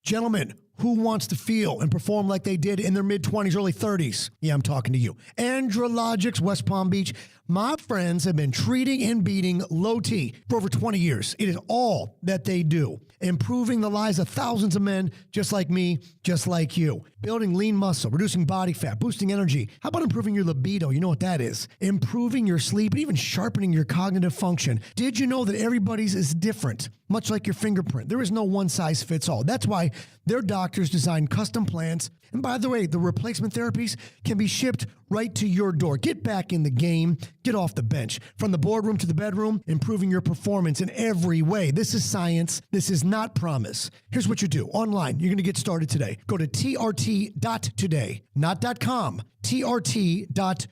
Gentlemen, who wants to feel and perform like they did in their mid-20s, early 30s? Yeah, I'm talking to you. Andrologics, West Palm Beach. My friends have been treating and beating low T for over 20 years. It is all that they do, improving the lives of thousands of men just like me, just like you. Building lean muscle, reducing body fat, boosting energy. How about improving your libido? You know what that is. Improving your sleep and even sharpening your cognitive function. Did you know that everybody's is different? Much like your fingerprint. There is no one size fits all. That's why their doctors design custom plans. And by the way, the replacement therapies can be shipped right to your door. Get back in the game. Get off the bench. From the boardroom to the bedroom, improving your performance in every way. This is science. This is not promise. Here's what you do. Online, you're going to get started today. Go to trt.today, not .com, trt.today.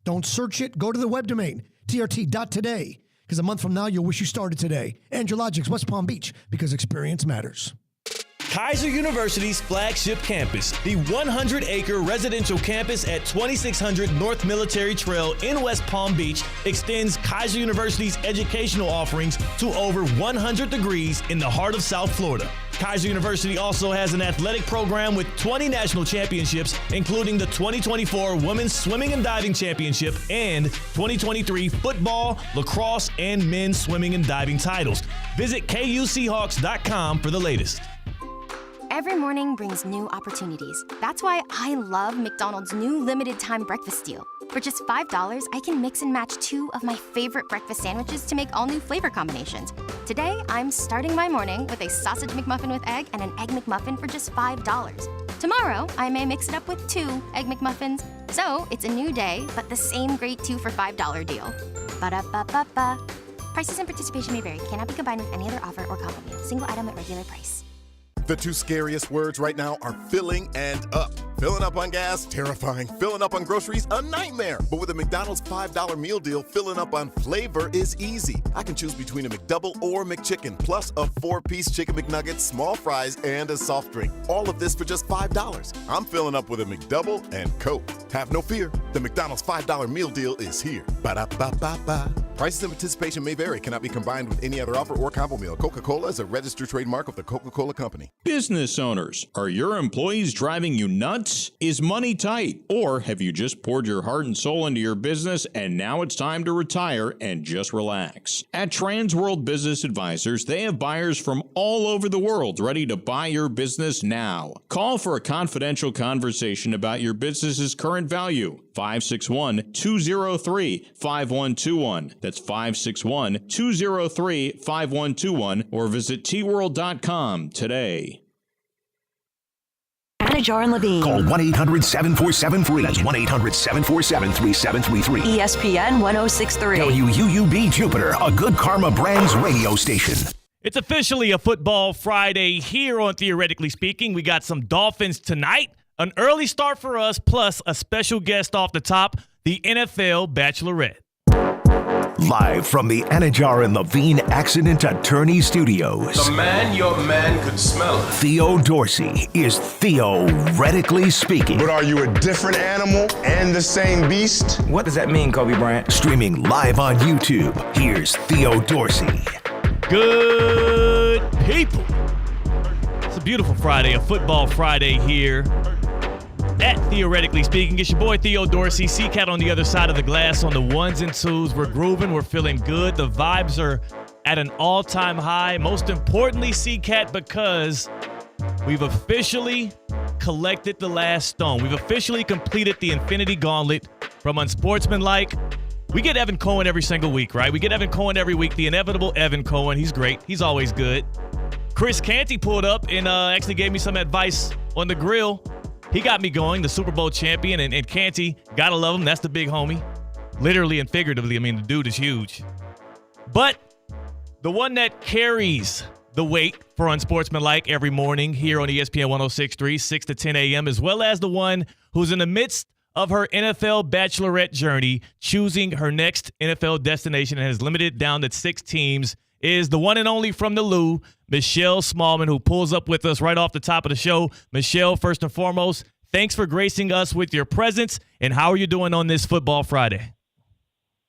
Don't search it. Go to the web domain, trt.today. Because a month from now, you'll wish you started today. Andrologics, West Palm Beach, because experience matters. Kaiser University's flagship campus, the 100-acre residential campus at 2600 North Military Trail in West Palm Beach, extends Kaiser University's educational offerings to over 100 degrees in the heart of South Florida. Kaiser University also has an athletic program with 20 national championships, including the 2024 Women's Swimming and Diving Championship and 2023 football, lacrosse, and men's swimming and diving titles. Visit KUSeahawks.com for the latest. Every morning brings new opportunities. That's why I love McDonald's new limited-time breakfast deal. For just $5, I can mix and match 2 of my favorite breakfast sandwiches to make all new flavor combinations. Today, I'm starting my morning with a sausage McMuffin with egg and an Egg McMuffin for just $5. Tomorrow, I may mix it up with 2 Egg McMuffins. So, it's a new day, but the same great 2 for $5 deal. Ba-da-ba-ba-ba. Prices and participation may vary. Cannot be combined with any other offer or combo meal. Single item at regular price. The 2 scariest words right now are filling and up. Filling up on gas, terrifying. Filling up on groceries, a nightmare. But with a McDonald's $5 meal deal, filling up on flavor is easy. I can choose between a McDouble or McChicken, plus a 4-piece Chicken McNugget, small fries, and a soft drink. All of this for just $5. I'm filling up with a McDouble and Coke. Have no fear. The McDonald's $5 meal deal is here. Ba-da-ba-ba-ba. Prices and participation may vary. Cannot be combined with any other offer or combo meal. Coca-Cola is a registered trademark of the Coca-Cola Company. Business owners, are your employees driving you nuts? Is money tight? Or have you just poured your heart and soul into your business and now it's time to retire and just relax? At Transworld Business Advisors, they have buyers from all over the world ready to buy your business now. Call for a confidential conversation about your business's current value. 561-203-5121. That's 561-203-5121 or visit tworld.com today. Anajar and Levine. Call 1-800-747-FREE. That's 1-800-747-3733. ESPN 1063. WUUB Jupiter, a Good Karma Brands radio station. It's officially a football Friday here on Theoretically Speaking. We got some Dolphins tonight. An early start for us, plus a special guest off the top, the NFL Bachelorette. Live from the Anajar and Levine Accident Attorney Studios. The man your man could smell. Theo Dorsey is Theoretically Speaking. But are you a different animal and the same beast? What does that mean, Kobe Bryant? Streaming live on YouTube. Here's Theo Dorsey. Good people. It's a beautiful Friday, a football Friday here at Theoretically Speaking. It's your boy Theo Dorsey, C-Cat on the other side of the glass on the ones and twos. We're grooving. We're feeling good. The vibes are at an all-time high. Most importantly, C-Cat, because we've officially collected the last stone. We've officially completed the Infinity Gauntlet from Unsportsmanlike. We get Evan Cohen every single week, right? We get Evan Cohen every week. The inevitable Evan Cohen. He's great. He's always good. Chris Canty pulled up and actually gave me some advice on the grill. He got me going, the Super Bowl champion, and Canty, gotta love him. That's the big homie. Literally and figuratively. I mean, the dude is huge. But the one that carries the weight for Unsportsmanlike every morning here on ESPN 106.3, 6 to 10 a.m., as well as the one who's in the midst of her NFL Bachelorette journey, choosing her next NFL destination and has limited it down to 6 teams, is the one and only from the Lou, Michelle Smallman, who pulls up with us right off the top of the show. Michelle, first and foremost, thanks for gracing us with your presence, and how are you doing on this Football Friday?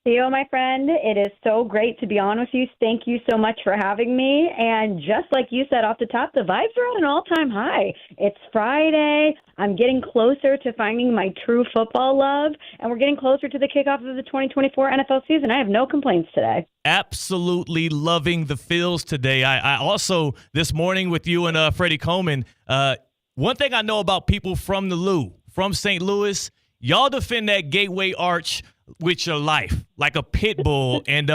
Theo, my friend, it is so great to be on with you. Thank you so much for having me. And just like you said off the top, the vibes are at an all-time high. It's Friday. I'm getting closer to finding my true football love, and we're getting closer to the kickoff of the 2024 NFL season. I have no complaints today. Absolutely loving the feels today. I also, this morning with you and Freddie Coleman, one thing I know about people from the Lou, from St. Louis, y'all defend that Gateway Arch with your life, like a pit bull. And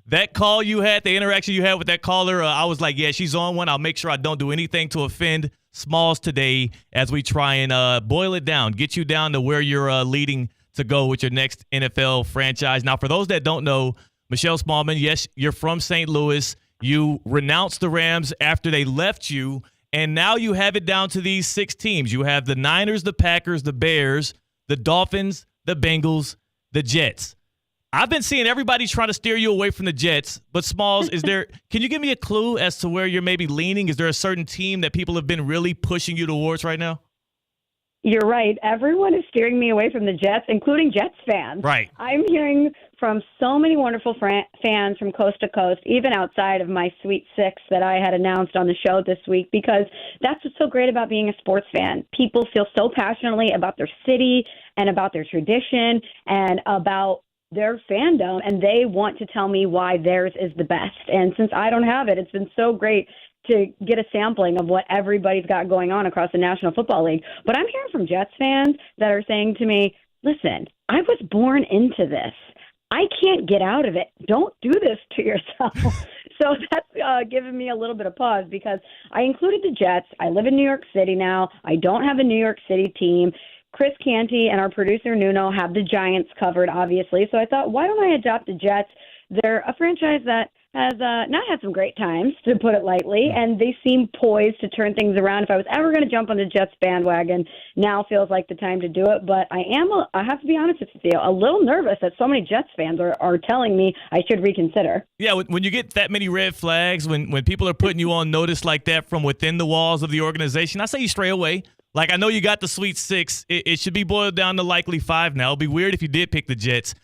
that call you had, the interaction you had with that caller, I was like, yeah, she's on one. I'll make sure I don't do anything to offend Smalls today as we try and boil it down, get you down to where you're leading to go with your next NFL franchise. Now, for those that don't know, Michelle Smallman, yes, you're from St. Louis. You renounced the Rams after they left you, and now you have it down to these 6 teams. You have the Niners, the Packers, the Bears, the Dolphins, the Bengals, the Jets. I've been seeing everybody trying to steer you away from the Jets, but Smalls, can you give me a clue as to where you're maybe leaning? Is there a certain team that people have been really pushing you towards right now? You're right. Everyone is steering me away from the Jets, including Jets fans. Right. I'm hearing from so many wonderful fans from coast to coast, even outside of my Sweet Six that I had announced on the show this week, because that's what's so great about being a sports fan. People feel so passionately about their city and about their tradition and about their fandom, and they want to tell me why theirs is the best. And since I don't have it, it's been so great to get a sampling of what everybody's got going on across the National Football League. But I'm hearing from Jets fans that are saying to me, listen, I was born into this. I can't get out of it. Don't do this to yourself. So that's given me a little bit of pause because I included the Jets. I live in New York City now. I don't have a New York City team. Chris Canty and our producer Nuno have the Giants covered, obviously. So I thought, why don't I adopt the Jets? They're a franchise that has not had some great times, to put it lightly, and they seem poised to turn things around. If I was ever going to jump on the Jets bandwagon, now feels like the time to do it. But I have to be honest with you, a little nervous that so many Jets fans are telling me I should reconsider. Yeah, when you get that many red flags, when people are putting you on notice like that from within the walls of the organization, I say you stray away. Like, I know you got the Sweet Six. It should be boiled down to likely 5 now. It'd be weird if you did pick the Jets.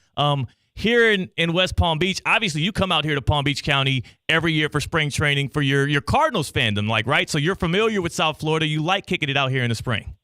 Here in West Palm Beach, obviously you come out here to Palm Beach County every year for spring training for your Cardinals fandom, like, right? So you're familiar with South Florida. You like kicking it out here in the spring.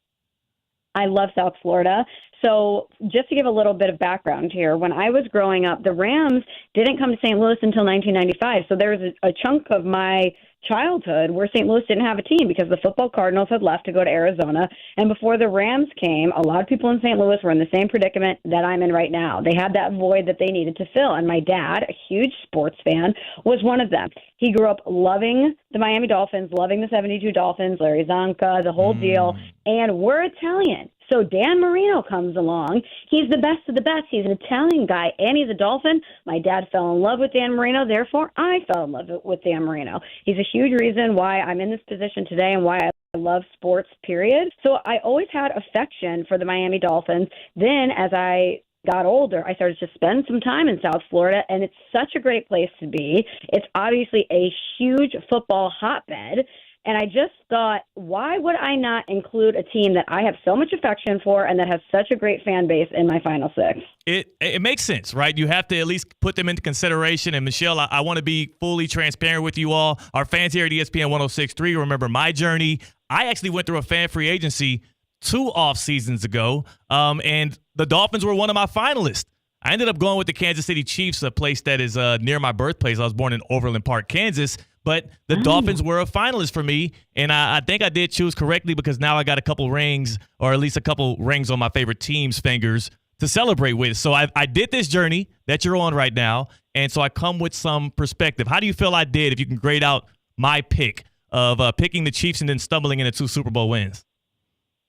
I love South Florida. So just to give a little bit of background here, when I was growing up, the Rams didn't come to St. Louis until 1995. So there was a chunk of my childhood where St. Louis didn't have a team because the football Cardinals had left to go to Arizona. And before the Rams came, a lot of people in St. Louis were in the same predicament that I'm in right now. They had that void that they needed to fill. And my dad, a huge sports fan, was one of them. He grew up loving the Miami Dolphins, loving the 72 Dolphins, Larry Zonka, the whole deal. And we're Italian. So Dan Marino comes along. He's the best of the best. He's an Italian guy, and he's a Dolphin. My dad fell in love with Dan Marino. Therefore, I fell in love with Dan Marino. He's a huge reason why I'm in this position today and why I love sports, period. So I always had affection for the Miami Dolphins. Then as I got older, I started to spend some time in South Florida, and it's such a great place to be. It's obviously a huge football hotbed. And I just thought, why would I not include a team that I have so much affection for and that has such a great fan base in my final 6? It makes sense, right? You have to at least put them into consideration. And, Michelle, I want to be fully transparent with you all. Our fans here at ESPN 106.3 remember my journey. I actually went through a fan free agency 2 off seasons ago, and the Dolphins were one of my finalists. I ended up going with the Kansas City Chiefs, a place that is near my birthplace. I was born in Overland Park, Kansas. But the Dolphins were a finalist for me, and I think I did choose correctly because now I got a couple rings, or at least a couple rings on my favorite team's fingers to celebrate with. So I did this journey that you're on right now, and so I come with some perspective. How do you feel I did if you can grade out my pick of picking the Chiefs and then stumbling into 2 Super Bowl wins?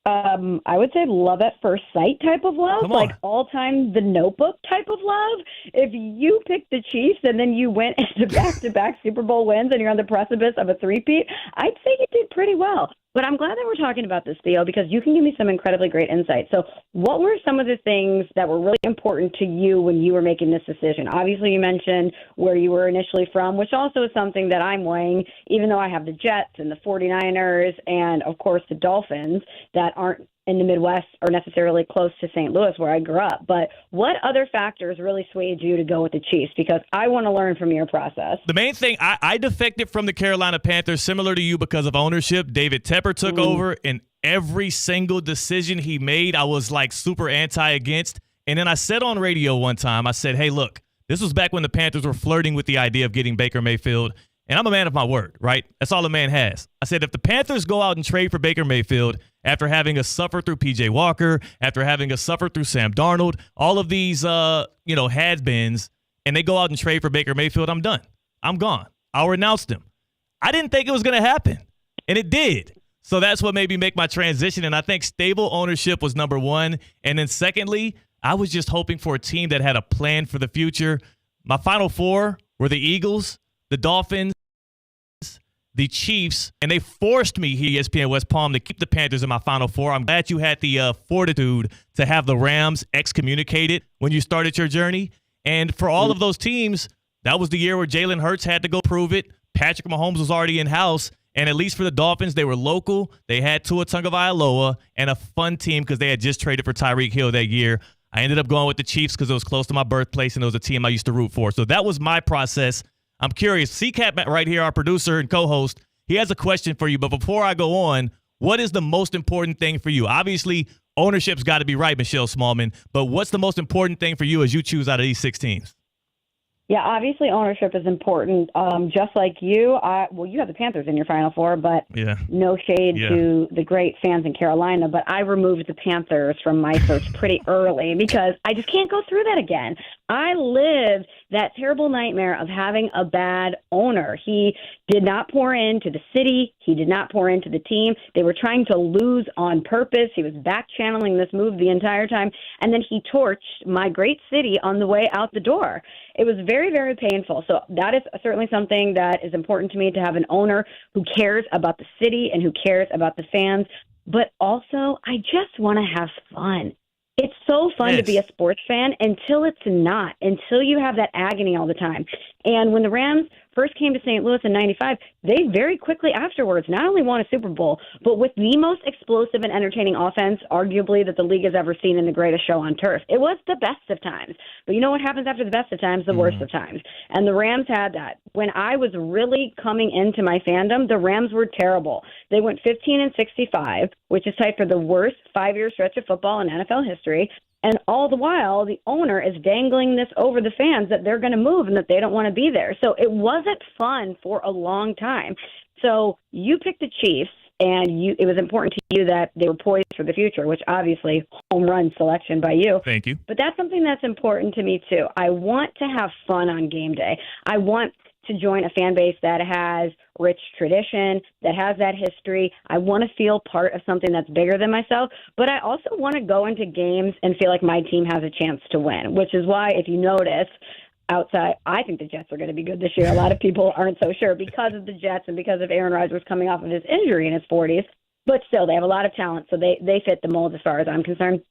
I would say love at first sight type of love, like all-time The Notebook type of love. If you picked the Chiefs and then you went into back-to-back Super Bowl wins and you're on the precipice of a three-peat, I'd say you did pretty well. But I'm glad that we're talking about this, Theo, because you can give me some incredibly great insight. So what were some of the things that were really important to you when you were making this decision? Obviously, you mentioned where you were initially from, which also is something that I'm weighing, even though I have the Jets and the 49ers and, of course, the Dolphins that aren't in the Midwest or necessarily close to St. Louis where I grew up. But what other factors really swayed you to go with the Chiefs? Because I want to learn from your process. The main thing, I defected from the Carolina Panthers, similar to you, because of ownership. David Tepper took over, and every single decision he made, I was like super anti-against. And then I said on radio one time, I said, hey, look, this was back when the Panthers were flirting with the idea of getting Baker Mayfield. And I'm a man of my word, right? That's all a man has. I said, if the Panthers go out and trade for Baker Mayfield after having a suffer through P.J. Walker, after having a suffer through Sam Darnold, all of these, has-beens, and they go out and trade for Baker Mayfield, I'm done. I'm gone. I'll renounce them. I didn't think it was going to happen, and it did. So that's what made me make my transition, and I think stable ownership was number one. And then secondly, I was just hoping for a team that had a plan for the future. My Final Four were the Eagles, the Dolphins, the Chiefs, and they forced me here at ESPN West Palm to keep the Panthers in my Final Four. I'm glad you had the fortitude to have the Rams excommunicated when you started your journey. And for all of those teams, that was the year where Jalen Hurts had to go prove it. Patrick Mahomes was already in-house. And at least for the Dolphins, they were local. They had Tua Tagovailoa and a fun team because they had just traded for Tyreek Hill that year. I ended up going with the Chiefs because it was close to my birthplace and it was a team I used to root for. So that was my process. I'm curious. CCAT right here, our producer and co-host, he has a question for you. But before I go on, what is the most important thing for you? Obviously, ownership's got to be right, Michelle Smallman. But what's the most important thing for you as you choose out of these 6 teams? Yeah, obviously ownership is important. Just like you, you have the Panthers in your Final Four, but no shade to the great fans in Carolina. But I removed the Panthers from my search pretty early because I just can't go through that again. I lived that terrible nightmare of having a bad owner. He did not pour into the city. He did not pour into the team. They were trying to lose on purpose. He was back channeling this move the entire time. And then he torched my great city on the way out the door. It was very, very painful. So that is certainly something that is important to me, to have an owner who cares about the city and who cares about the fans. But also, I just want to have fun. It's so fun to be a sports fan until it's not, until you have that agony all the time. And when the Rams first came to St. Louis in 95, they very quickly afterwards not only won a Super Bowl, but with the most explosive and entertaining offense, arguably, that the league has ever seen in the greatest show on turf. It was the best of times. But you know what happens after the best of times? The worst of times. And the Rams had that. When I was really coming into my fandom, the Rams were terrible. They went 15-65, which is tied for the worst 5-year stretch of football in NFL history. And all the while, the owner is dangling this over the fans that they're going to move and that they don't want to be there. So it wasn't fun for a long time. So you picked the Chiefs, and it was important to you that they were poised for the future, which obviously home run selection by you. Thank you. But that's something that's important to me, too. I want to have fun on game day. I want to join a fan base that has rich tradition, that has that history. I want to feel part of something that's bigger than myself, but I also want to go into games and feel like my team has a chance to win, which is why, if you notice, outside, I think the Jets are going to be good this year. A lot of people aren't so sure because of the Jets and because of Aaron Rodgers coming off of his injury in his 40s, but still, they have a lot of talent, so they fit the mold as far as I'm concerned.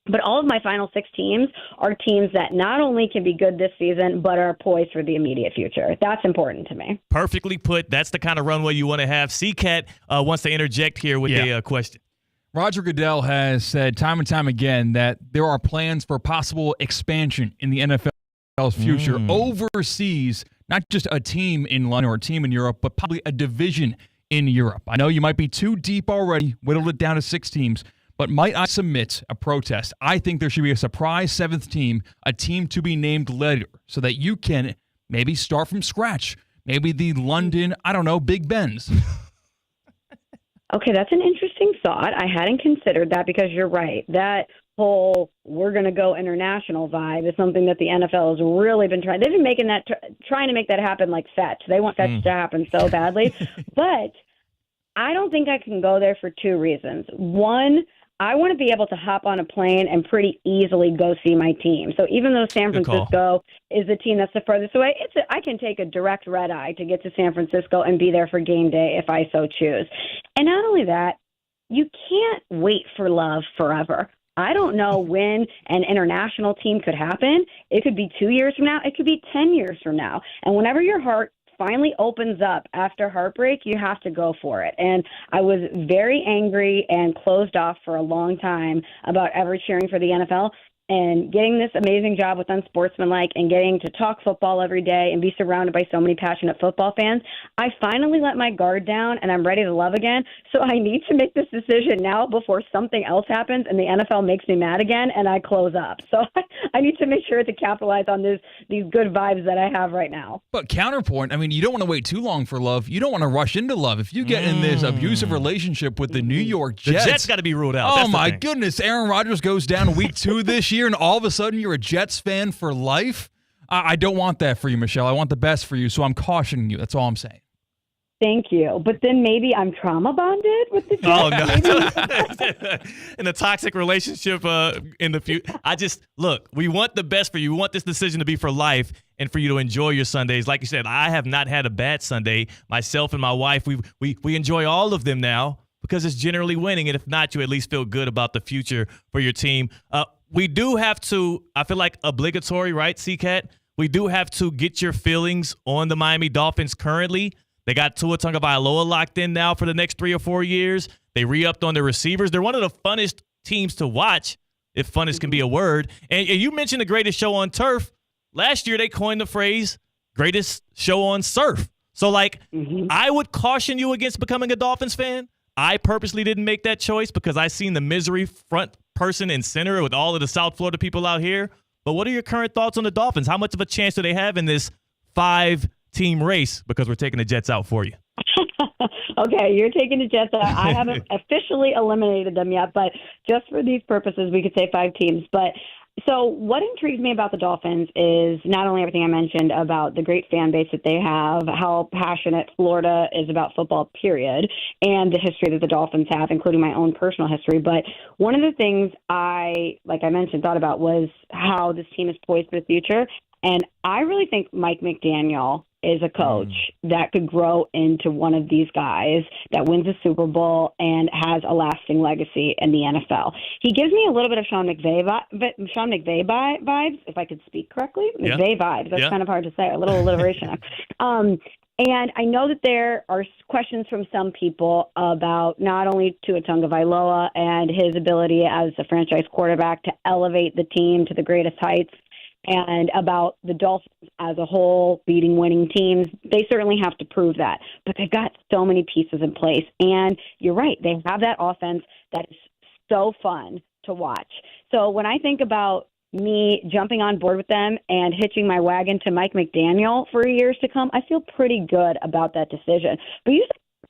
But all of my final 6 teams are teams that not only can be good this season, but are poised for the immediate future. That's important to me. Perfectly put. That's the kind of runway you want to have. CCAT wants to interject here with a question. Roger Goodell has said time and time again that there are plans for possible expansion in the NFL's future overseas, not just a team in London or a team in Europe, but probably a division in Europe. I know you might be too deep already, whittled it down to 6 teams. But might I submit a protest? I think there should be a surprise 7th team, a team to be named later, so that you can maybe start from scratch. Maybe the London, Big Ben's. Okay, that's an interesting thought. I hadn't considered that because you're right. That whole we're going to go international vibe is something that the NFL has really been trying. They've been making that, trying to make that happen like Fetch. They want Fetch to happen so badly. But I don't think I can go there for 2 reasons. One, I want to be able to hop on a plane and pretty easily go see my team. So even though San Francisco is the team that's the furthest away, I can take a direct red eye to get to San Francisco and be there for game day if I so choose. And not only that, you can't wait for love forever. I don't know when an international team could happen. It could be 2 years from now. It could be 10 years from now. And whenever your heart finally opens up after heartbreak, you have to go for it. And I was very angry and closed off for a long time about ever cheering for the NFL. And getting this amazing job with Unsportsmanlike and getting to talk football every day and be surrounded by so many passionate football fans, I finally let my guard down and I'm ready to love again. So I need to make this decision now before something else happens and the NFL makes me mad again and I close up. So I need to make sure to capitalize on these good vibes that I have right now. But counterpoint, I mean, you don't want to wait too long for love. You don't want to rush into love. If you get in this abusive relationship with the New York Jets. The Jets got to be ruled out. Oh, That's my goodness. Aaron Rodgers goes down week 2 this year, and all of a sudden you're a Jets fan for life? I don't want that for you, Michelle. I want the best for you, so I'm cautioning you. That's all I'm saying. Thank you. But then maybe I'm trauma bonded with the Jets. Oh, no. In a toxic relationship in the future. Look, we want the best for you. We want this decision to be for life and for you to enjoy your Sundays. Like you said, I have not had a bad Sunday. Myself and my wife, we enjoy all of them now because it's generally winning. And if not, you at least feel good about the future for your team. We do have to, I feel like obligatory, right, C-Cat? We do have to get your feelings on the Miami Dolphins currently. They got Tua Tagovailoa locked in now for the next 3 or 4 years. They re-upped on the receivers. They're one of the funnest teams to watch, if funnest can be a word. And you mentioned the greatest show on turf. Last year, they coined the phrase greatest show on surf. So, I would caution you against becoming a Dolphins fan. I purposely didn't make that choice because I seen the misery front person and center with all of the South Florida people out here. But what are your current thoughts on the Dolphins? How much of a chance do they have in this 5-team race? Because we're taking the Jets out for you. Okay, you're taking the Jets out. I haven't officially eliminated them yet, but just for these purposes, we could say 5 teams. But so what intrigues me about the Dolphins is not only everything I mentioned about the great fan base that they have, how passionate Florida is about football, period, and the history that the Dolphins have, including my own personal history. But one of the things like I mentioned, thought about was how this team is poised for the future. And I really think Mike McDaniel is a coach that could grow into one of these guys that wins a Super Bowl and has a lasting legacy in the NFL. He gives me a little bit of Sean McVay vibes, if I could speak correctly. McVay vibes. That's kind of hard to say. A little alliteration. And I know that there are questions from some people about not only Tua Tagovailoa and his ability as a franchise quarterback to elevate the team to the greatest heights, and about the Dolphins as a whole beating winning teams. They certainly have to prove that. But they've got so many pieces in place. And you're right, they have that offense that is so fun to watch. So when I think about me jumping on board with them and hitching my wagon to Mike McDaniel for years to come, I feel pretty good about that decision. But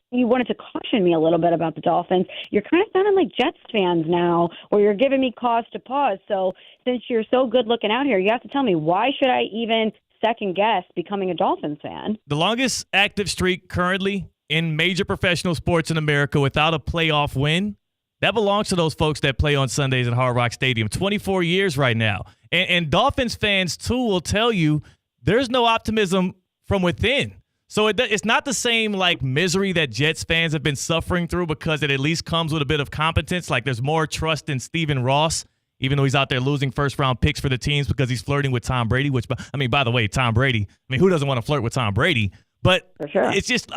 you wanted to caution me a little bit about the Dolphins. You're kind of sounding like Jets fans now, or you're giving me cause to pause. So since you're so good looking out here, you have to tell me, why should I even second guess becoming a Dolphins fan? The longest active streak currently in major professional sports in America without a playoff win, that belongs to those folks that play on Sundays at Hard Rock Stadium. 24 years right now. And Dolphins fans, too, will tell you there's no optimism from within. So it's not the same misery that Jets fans have been suffering through, because it at least comes with a bit of competence. There's more trust in Stephen Ross, even though he's out there losing first-round picks for the teams because he's flirting with Tom Brady, which, by the way, Tom Brady, who doesn't want to flirt with Tom Brady? But for sure. It's just,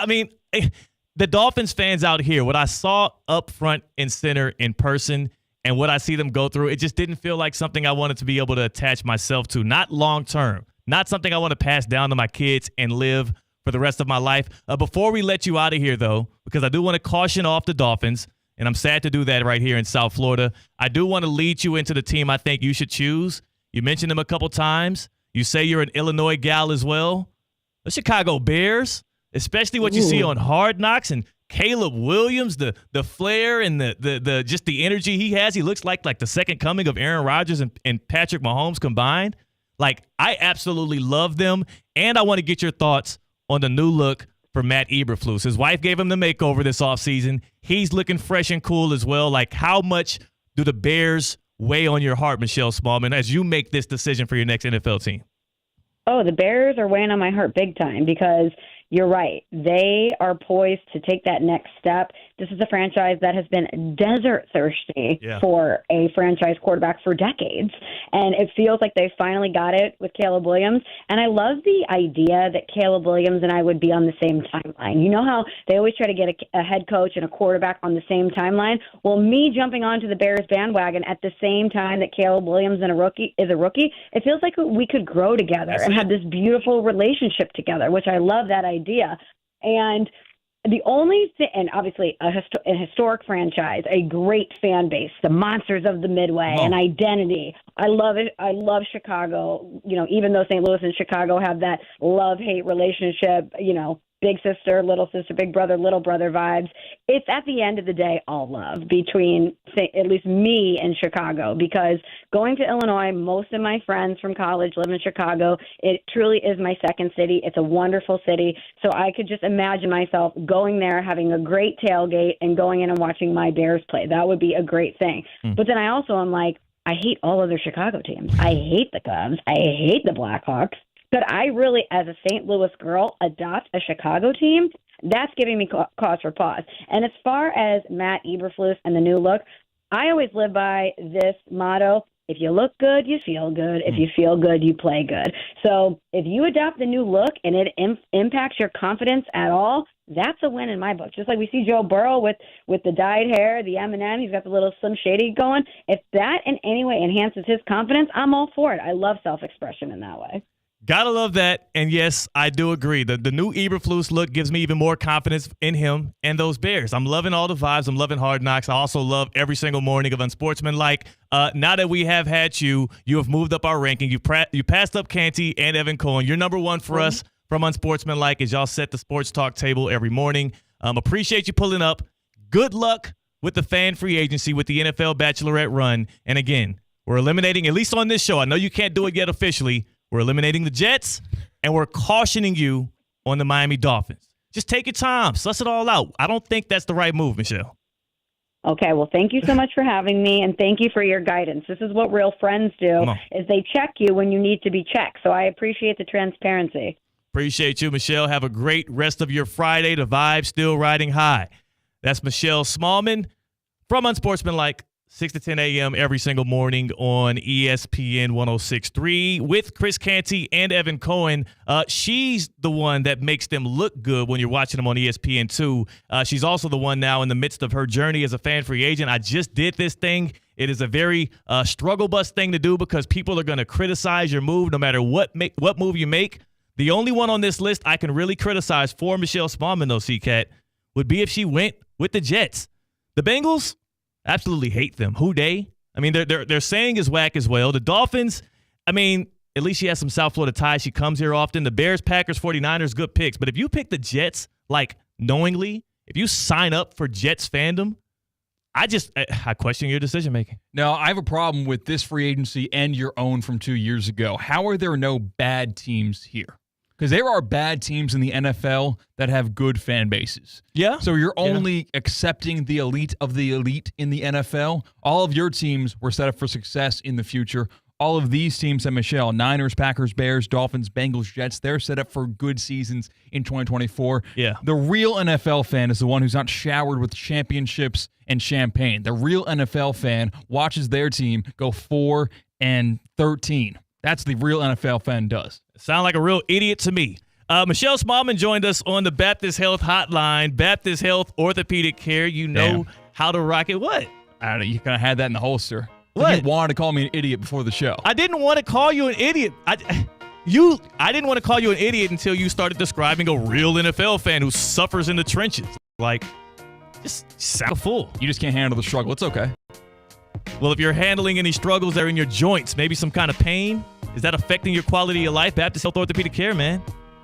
the Dolphins fans out here, what I saw up front and center in person and what I see them go through, it just didn't feel like something I wanted to be able to attach myself to, not long-term, not something I want to pass down to my kids and live for the rest of my life. Before we let you out of here, though, because I do want to caution off the Dolphins, and I'm sad to do that right here in South Florida, I do want to lead you into the team I think you should choose. You mentioned them a couple times. You say you're an Illinois gal as well. The Chicago Bears, especially what you see on Hard Knocks, and Caleb Williams, the flair and the just the energy he has. He looks like the second coming of Aaron Rodgers and Patrick Mahomes combined. I absolutely love them, and I want to get your thoughts on the new look for Matt Eberflus. His wife gave him the makeover this offseason. He's looking fresh and cool as well. How much do the Bears weigh on your heart, Michelle Smallman, as you make this decision for your next NFL team? Oh, the Bears are weighing on my heart big time, because you're right. They are poised to take that next step. This is a franchise that has been desert thirsty for a franchise quarterback for decades. And it feels like they finally got it with Caleb Williams. And I love the idea that Caleb Williams and I would be on the same timeline. You know how they always try to get a head coach and a quarterback on the same timeline? Well, me jumping onto the Bears bandwagon at the same time that Caleb Williams is a rookie, it feels like we could grow together and have this beautiful relationship together, which I love that idea. And the only thing, and obviously a historic franchise, a great fan base, the monsters of the Midway, an identity. I love it. I love Chicago. You know, even though St. Louis and Chicago have that love-hate relationship, you know, big sister, little brother vibes. It's at the end of the day all love between, at least me and Chicago, because going to Illinois, most of my friends from college live in Chicago. It truly is my second city. It's a wonderful city. So I could just imagine myself going there, having a great tailgate, and going in and watching my Bears play. That would be a great thing. But then I also am like, I hate all other Chicago teams. I hate the Cubs. I hate the Blackhawks. Could I really, as a St. Louis girl, adopt a Chicago team? That's giving me cause for pause. And as far as Matt Eberflus and the new look, I always live by this motto: if you look good, you feel good. If you feel good, you play good. So if you adopt the new look and it impacts your confidence at all, that's a win in my book. Just like we see Joe Burrow with the dyed hair, the M&M, he's got the little Slim Shady going. If that in any way enhances his confidence, I'm all for it. I love self-expression in that way. Gotta love that. And yes, I do agree. The new Eberflus look gives me even more confidence in him and those Bears. I'm loving all the vibes. I'm loving Hard Knocks. I also love every single morning of Unsportsmanlike. Now that we have had you have moved up our ranking. You passed up Canty and Evan Cohen. You're number one for us from Unsportsmanlike as y'all set the sports talk table every morning. Appreciate you pulling up. Good luck with the fan free agency with the NFL Bachelorette run. And again, we're eliminating, at least on this show, I know you can't do it yet officially, we're eliminating the Jets, and we're cautioning you on the Miami Dolphins. Just take your time. Suss it all out. I don't think that's the right move, Michelle. Okay, well, thank you so much for having me, and thank you for your guidance. This is what real friends do, is they check you when you need to be checked. So I appreciate the transparency. Appreciate you, Michelle. Have a great rest of your Friday. The vibe still riding high. That's Michelle Smallman from Unsportsmanlike. 6 to 10 a.m. every single morning on ESPN 106.3 with Chris Canty and Evan Cohen. She's the one that makes them look good when you're watching them on ESPN2. She's also the one now in the midst of her journey as a fan free agent. I just did this thing. It is a very struggle bus thing to do because people are going to criticize your move no matter what move you make. The only one on this list I can really criticize for Michelle Smallman, though, C-Cat, would be if she went with the Jets. The Bengals, absolutely hate them. Who they? I mean, their saying is whack as well. The Dolphins, I mean, at least she has some South Florida ties. She comes here often. The Bears, Packers, 49ers, good picks. But if you pick the Jets, like, knowingly, if you sign up for Jets fandom, I question your decision-making. No, I have a problem with this free agency and your own from 2 years ago. How are there no bad teams here? Because there are bad teams in the NFL that have good fan bases. Yeah. So you're only accepting the elite of the elite in the NFL. All of your teams were set up for success in the future. All of these teams that Michelle, Niners, Packers, Bears, Dolphins, Bengals, Jets, they're set up for good seasons in 2024. Yeah. The real NFL fan is the one who's not showered with championships and champagne. The real NFL fan watches their team go 4-13. That's the real NFL fan does. Sound like a real idiot to me. Michelle Smallman joined us on the Baptist Health Hotline. Baptist Health Orthopedic Care. You know how to rock it. What? I don't know. You kind of had that in the holster. What? You wanted to call me an idiot before the show. I didn't want to call you an idiot. I didn't want to call you an idiot until you started describing a real NFL fan who suffers in the trenches. Like, just sound a fool. You just can't handle the struggle. It's okay. Well, if you're handling any struggles that are in your joints, maybe some kind of pain, is that affecting your quality of life? Baptist Health Orthopedic Care, man.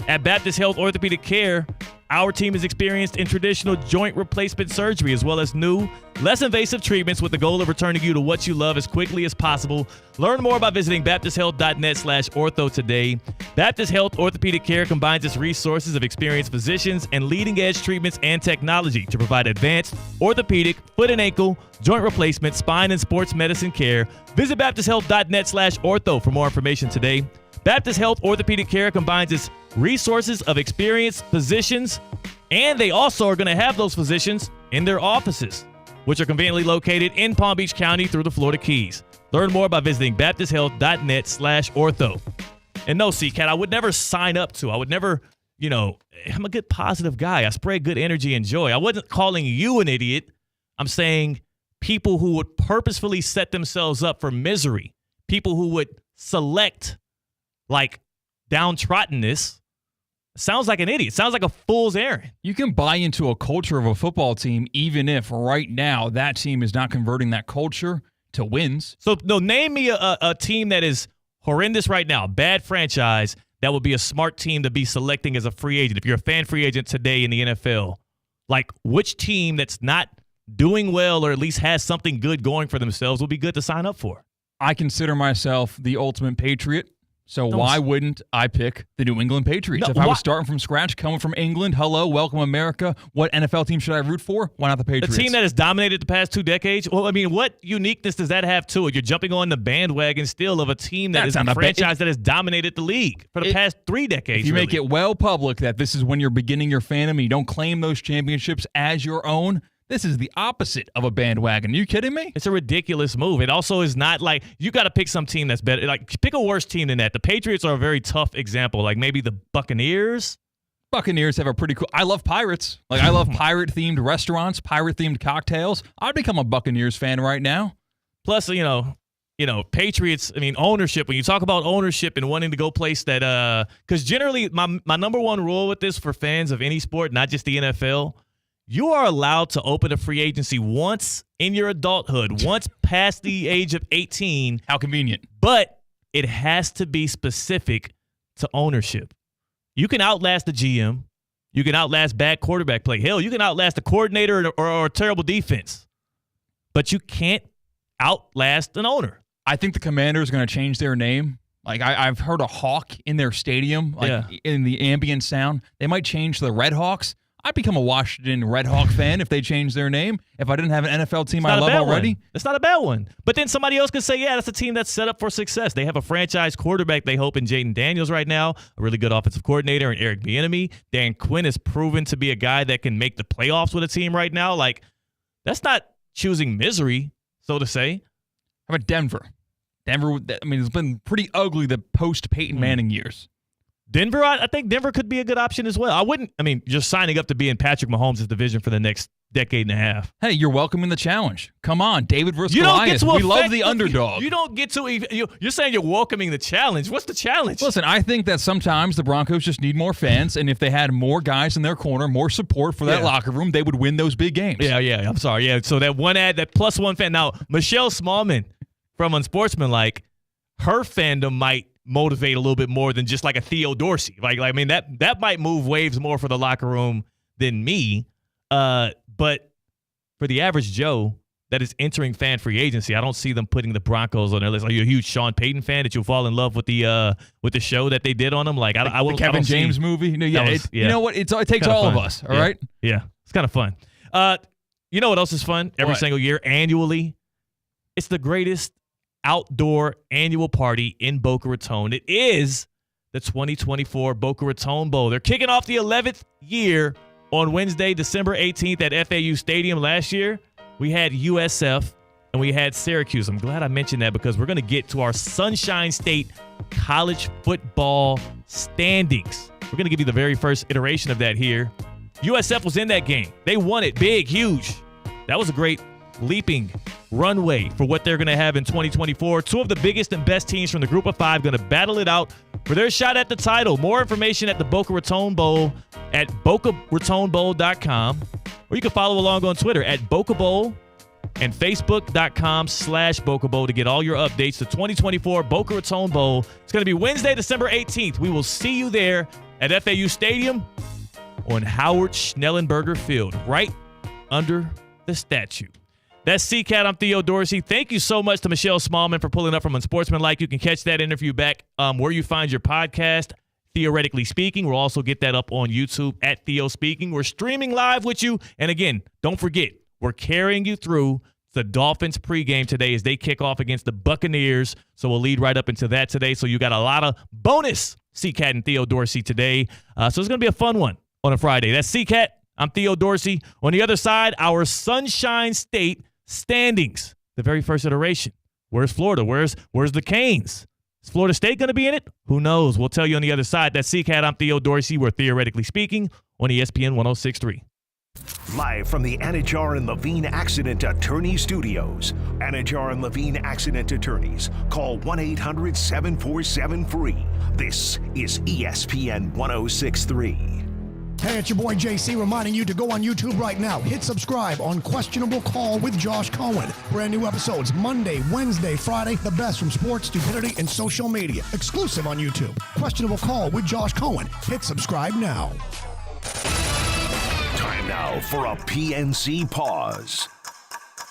At Baptist Health Orthopedic Care, our team is experienced in traditional joint replacement surgery as well as new, less invasive treatments with the goal of returning you to what you love as quickly as possible. Learn more by visiting baptisthealth.net/ortho today. Baptist Health Orthopedic Care combines its resources of experienced physicians and leading-edge treatments and technology to provide advanced orthopedic, foot and ankle, joint replacement, spine, and sports medicine care. Visit baptisthealth.net/ortho for more information today. Baptist Health Orthopedic Care combines its resources of experienced physicians, and they also are going to have those physicians in their offices, which are conveniently located in Palm Beach County through the Florida Keys. Learn more by visiting baptisthealth.net/ortho. And no, C-Cat, I would never sign up to. I would never, I'm a good positive guy. I spread good energy and joy. I wasn't calling you an idiot. I'm saying people who would purposefully set themselves up for misery, people who would select like downtroddenness, sounds like an idiot. Sounds like a fool's errand. You can buy into a culture of a football team even if right now that team is not converting that culture to wins. So, no, name me a team that is horrendous right now, bad franchise, that would be a smart team to be selecting as a free agent. If you're a fan free agent today in the NFL, like which team that's not doing well or at least has something good going for themselves would be good to sign up for? I consider myself the ultimate patriot. So why wouldn't I pick the New England Patriots? If I was starting from scratch, coming from England, hello, welcome America, what NFL team should I root for? Why not the Patriots? A team that has dominated the past 2 decades? Well, I mean, what uniqueness does that have to it? You're jumping on the bandwagon still of a team that is a franchise that has dominated the league for the past 3 decades. If you make it well public that this is when you're beginning your fandom and you don't claim those championships as your own, this is the opposite of a bandwagon. Are you kidding me? It's a ridiculous move. It also is not like you got to pick some team that's better. Like, pick a worse team than that. The Patriots are a very tough example. Like maybe the Buccaneers. Buccaneers have a pretty cool. I love pirates. Like I love pirate-themed restaurants, pirate-themed cocktails. I'd become a Buccaneers fan right now. Plus, Patriots. I mean, ownership. When you talk about ownership and wanting to go place that, because generally my number one rule with this for fans of any sport, not just the NFL. You are allowed to open a free agency once in your adulthood, once past the age of 18. How convenient. But it has to be specific to ownership. You can outlast the GM. You can outlast bad quarterback play. Hell, you can outlast a coordinator or a terrible defense. But you can't outlast an owner. I think the Commanders are going to change their name. Like I've heard a hawk in their stadium, in the ambient sound. They might change to the Red Hawks. I'd become a Washington Red Hawk fan if they changed their name. If I didn't have an NFL team I love already. It's not a bad one. But then somebody else could say, yeah, that's a team that's set up for success. They have a franchise quarterback, they hope, in Jaden Daniels right now, a really good offensive coordinator, and Eric Bieniemy. Dan Quinn has proven to be a guy that can make the playoffs with a team right now. Like, that's not choosing misery, so to say. How about Denver? Denver, I mean, it's been pretty ugly the post-Peyton Manning years. Denver, I think Denver could be a good option as well. Just signing up to be in Patrick Mahomes' division for the next decade and a half. Hey, you're welcoming the challenge. Come on, David versus Goliath. We love the underdog. You don't get to you're saying you're welcoming the challenge. What's the challenge? Listen, I think that sometimes the Broncos just need more fans, and if they had more guys in their corner, more support for that locker room, they would win those big games. Yeah. I'm sorry. Yeah, so that plus one fan. Now, Michelle Smallman from Unsportsmanlike, her fandom might motivate a little bit more than just like a Theo Dorsey. That might move waves more for the locker room than me. But for the average Joe that is entering fan free agency, I don't see them putting the Broncos on their list. Are you a huge Sean Payton fan that you'll fall in love with the show that they did on him? Like the Kevin James movie. You know what? It takes all of us. All right. Yeah, it's kind of fun. You know what else is fun? Every single year, annually, it's the greatest outdoor annual party in Boca Raton. It is the 2024 Boca Raton Bowl. They're kicking off the 11th year on Wednesday, December 18th at FAU Stadium. Last year, we had USF and we had Syracuse. I'm glad I mentioned that because we're going to get to our Sunshine State college football standings. We're going to give you the very first iteration of that here. USF was in that game. They won it big, huge. That was a great leaping runway for what they're going to have in 2024. Two of the biggest and best teams from the group of five going to battle it out for their shot at the title. More information at the Boca Raton Bowl at bocaratonbowl.com, or you can follow along on Twitter at Boca Bowl and facebook.com/Boca Bowl to get all your updates. The 2024 Boca Raton Bowl. It's going to be Wednesday, December 18th. We will see you there at FAU Stadium on Howard Schnellenberger Field, right under the statue. That's C-Cat. I'm Theo Dorsey. Thank you so much to Michelle Smallman for pulling up from Unsportsmanlike. You can catch that interview back where you find your podcast, Theoretically Speaking. We'll also get that up on YouTube at Theo Speaking. We're streaming live with you. And again, don't forget, we're carrying you through the Dolphins pregame today as they kick off against the Buccaneers. So we'll lead right up into that today. So you got a lot of bonus C-Cat and Theo Dorsey today. So it's going to be a fun one on a Friday. That's C-Cat. I'm Theo Dorsey. On the other side, our Sunshine State standings, the very first iteration. Where's Florida? Where's the Canes? Is Florida State going to be in it? Who knows? We'll tell you on the other side. That's C-Cat. I'm Theo Dorsey. We're theoretically speaking on ESPN 106.3. Live from the Anajar and Levine Accident Attorney Studios. Anajar and Levine Accident Attorneys. Call 1-800-747-FREE. This is ESPN 106.3. Hey, it's your boy JC reminding you to go on YouTube right now. Hit subscribe on Questionable Call with Josh Cohen. Brand new episodes Monday, Wednesday, Friday. The best from sports, stupidity, and social media. Exclusive on YouTube. Questionable Call with Josh Cohen. Hit subscribe now. Time now for a PNC pause.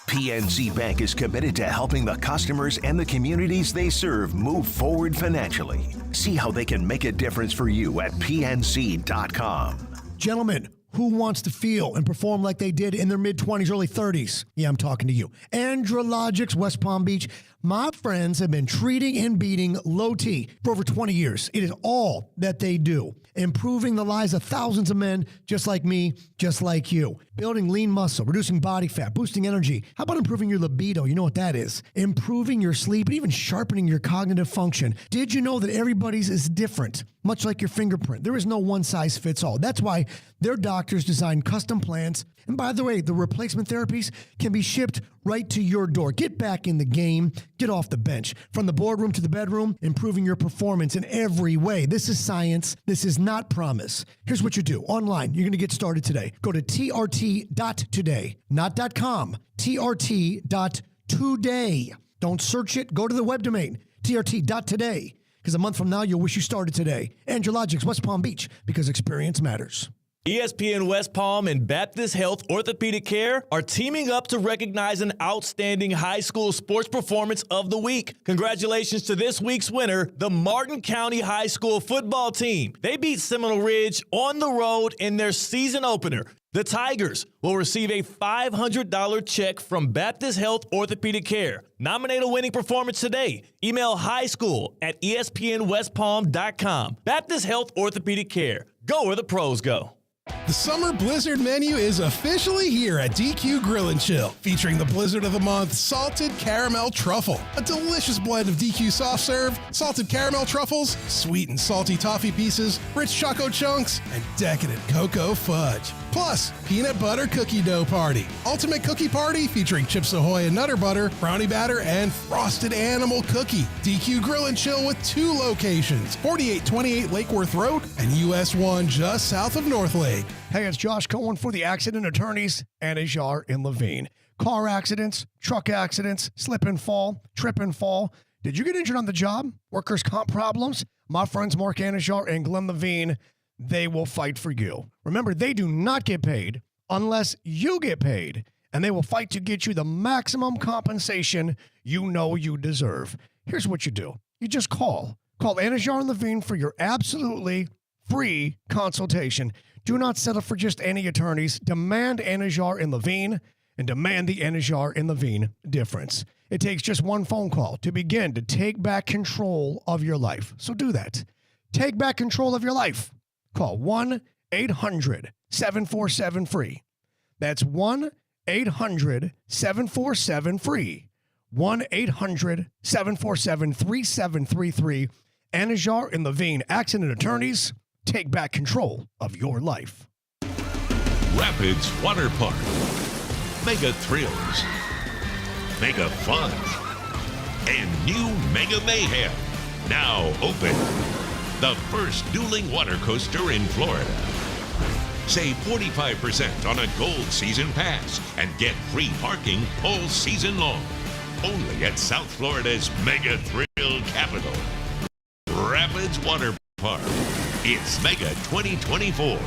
PNC Bank is committed to helping the customers and the communities they serve move forward financially. See how they can make a difference for you at PNC.com. Gentlemen, who wants to feel and perform like they did in their mid-20s, early 30s? Yeah, I'm talking to you. Andrologics, West Palm Beach. My friends have been treating and beating low T for over 20 years. It is all that they do. Improving the lives of thousands of men just like me, just like you. Building lean muscle, reducing body fat, boosting energy. How about improving your libido? You know what that is. Improving your sleep, and even sharpening your cognitive function. Did you know that everybody's is different? Much like your fingerprint. There is no one size fits all. That's why their doctors design custom plans. And by the way, the replacement therapies can be shipped right to your door. Get back in the game. Get off the bench. From the boardroom to the bedroom, improving your performance in every way. This is science. This is not promise. Here's what you do. Online, you're going to get started today. Go to trt.today, not .com, trt.today. Don't search it. Go to the web domain, trt.today. Because a month from now, you'll wish you started today. Andrologics, West Palm Beach, because experience matters. ESPN West Palm and Baptist Health Orthopedic Care are teaming up to recognize an outstanding high school sports performance of the week. Congratulations to this week's winner, the Martin County High School football team. They beat Seminole Ridge on the road in their season opener. The Tigers will receive a $500 check from Baptist Health Orthopedic Care. Nominate a winning performance today. Email highschool@espnwestpalm.com. Baptist Health Orthopedic Care. Go where the pros go. The Summer Blizzard menu is officially here at DQ Grill & Chill, featuring the Blizzard of the Month Salted Caramel Truffle, a delicious blend of DQ soft serve, salted caramel truffles, sweet and salty toffee pieces, rich choco chunks, and decadent cocoa fudge. Plus, peanut butter cookie dough party, ultimate cookie party featuring Chips Ahoy and Nutter Butter, brownie batter, and frosted animal cookie. DQ Grill & Chill with 2 locations, 4828 Lake Worth Road and US 1 just south of North Lake. Hey, it's Josh Cohen for the Accident Attorneys, Anajar in Levine. Car accidents, truck accidents, slip and fall, trip and fall. Did you get injured on the job? Workers' comp problems? My friends Mark Anajar and Glenn Levine, they will fight for you. Remember, they do not get paid unless you get paid, and they will fight to get you the maximum compensation you know you deserve. Here's what you do. You just call. Call Anajar and Levine for your absolutely free consultation. Do not settle for just any attorneys. Demand Anajar and Levine, and demand the Anajar and Levine difference. It takes just one phone call to begin to take back control of your life. So do that. Take back control of your life. Call 1-800-747-FREE. That's 1-800-747-FREE. 1-800-747-3733. Anajar and Levine, Accident Attorneys. Take back control of your life. Rapids Water Park. Mega thrills. Mega fun. And new Mega Mayhem. Now open. The first dueling water coaster in Florida. Save 45% on a gold season pass and get free parking all season long. Only at South Florida's Mega Thrill capital. Rapids Water Park. It's Mega 2024.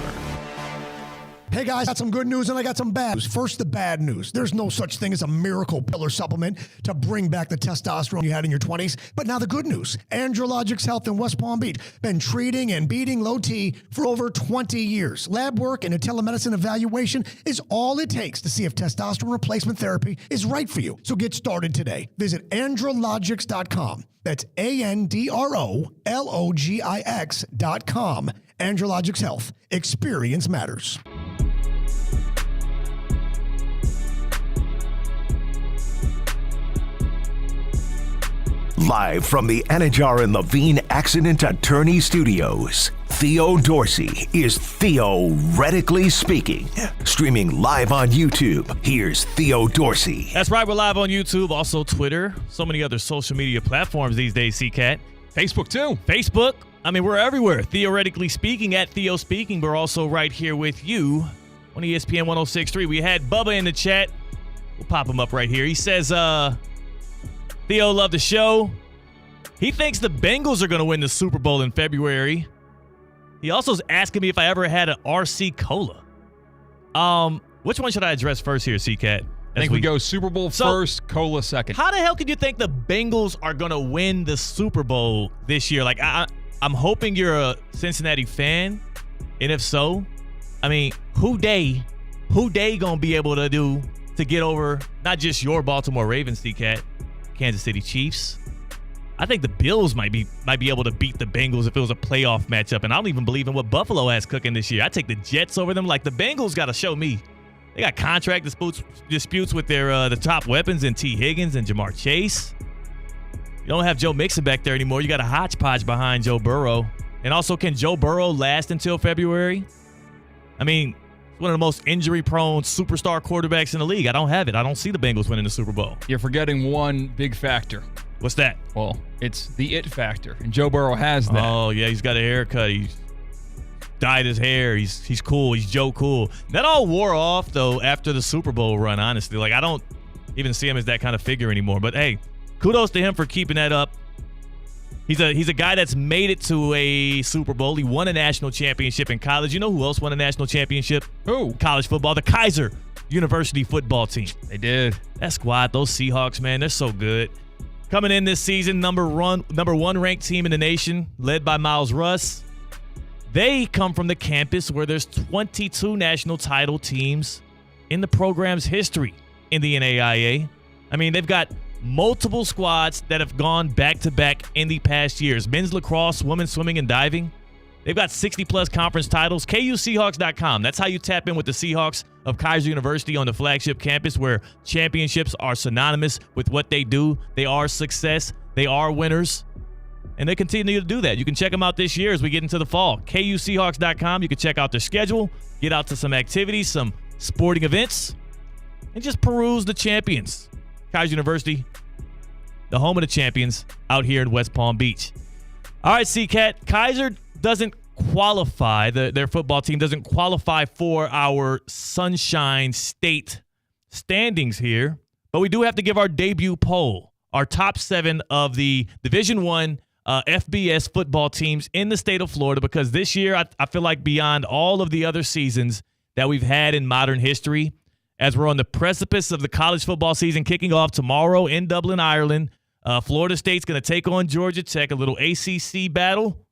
Hey guys, got some good news and I got some bad news. First, the bad news. There's no such thing as a miracle pill or supplement to bring back the testosterone you had in your 20s. But now the good news. Andrologics Health in West Palm Beach. Been treating and beating low T for over 20 years. Lab work and a telemedicine evaluation is all it takes to see if testosterone replacement therapy is right for you. So get started today. Visit andrologics.com. That's ANDROLOGIX.com. Andrologics Health. Experience matters. Live from the Anajar and Levine Accident Attorney Studios, Theo Dorsey is Theoretically Speaking. Streaming live on YouTube, here's Theo Dorsey. That's right, we're live on YouTube, also Twitter, so many other social media platforms these days, CCAT. Facebook, too. Facebook. I mean, we're everywhere. Theoretically Speaking, at Theo Speaking. We're also right here with you on ESPN 106.3. We had Bubba in the chat. We'll pop him up right here. He says, Theo loved the show. He thinks the Bengals are going to win the Super Bowl in February. He also is asking me if I ever had an RC Cola. Which one should I address first here, CCAT? I think we go Super Bowl first, Cola second. How the hell could you think the Bengals are going to win the Super Bowl this year? Like, I'm hoping you're a Cincinnati fan. And if so, I mean, who they going to be able to do to get over not just your Baltimore Ravens, CCAT, Kansas City Chiefs? I think the Bills might be able to beat the Bengals if it was a playoff matchup, and I don't even believe in what Buffalo has cooking this year. I take the Jets over them. Like, the Bengals got to show me. They got contract disputes with their the top weapons in T. Higgins and Jamar Chase. You don't have Joe Mixon back there anymore. You got a hodgepodge behind Joe Burrow. And also, can Joe Burrow last until February? I mean, one of the most injury-prone superstar quarterbacks in the league. I don't have it. I don't see the Bengals winning the Super Bowl. You're forgetting one big factor. What's that? Well, it's the it factor, and Joe Burrow has that. Oh, yeah, he's got a haircut. He's dyed his hair. He's cool. He's Joe Cool. That all wore off, though, after the Super Bowl run, honestly. Like, I don't even see him as that kind of figure anymore. But, hey, kudos to him for keeping that up. He's a guy that's made it to a Super Bowl. He won a national championship in college. You know who else won a national championship? Who? College football. The Kaiser University football team. They did. That squad, those Seahawks, man, they're so good. Coming in this season, number one ranked team in the nation, led by Miles Russ. They come from the campus where there's 22 national title teams in the program's history in the NAIA. I mean, they've got multiple squads that have gone back-to-back in the past years. Men's lacrosse, women's swimming and diving. They've got 60-plus conference titles. KUSeahawks.com. That's how you tap in with the Seahawks of Kaiser University on the flagship campus, where championships are synonymous with what they do. They are success. They are winners. And they continue to do that. You can check them out this year as we get into the fall. KUSeahawks.com. You can check out their schedule, get out to some activities, some sporting events, and just peruse the champions. Kaiser University, the home of the champions, out here in West Palm Beach. All right, CCAT, Kaiser doesn't qualify, their football team doesn't qualify for our Sunshine State standings here, but we do have to give our debut poll, our top 7 of the Division I FBS football teams in the state of Florida, because this year I feel like beyond all of the other seasons that we've had in modern history, as we're on the precipice of the college football season kicking off tomorrow in Dublin, Ireland. Florida State's going to take on Georgia Tech, a little ACC battle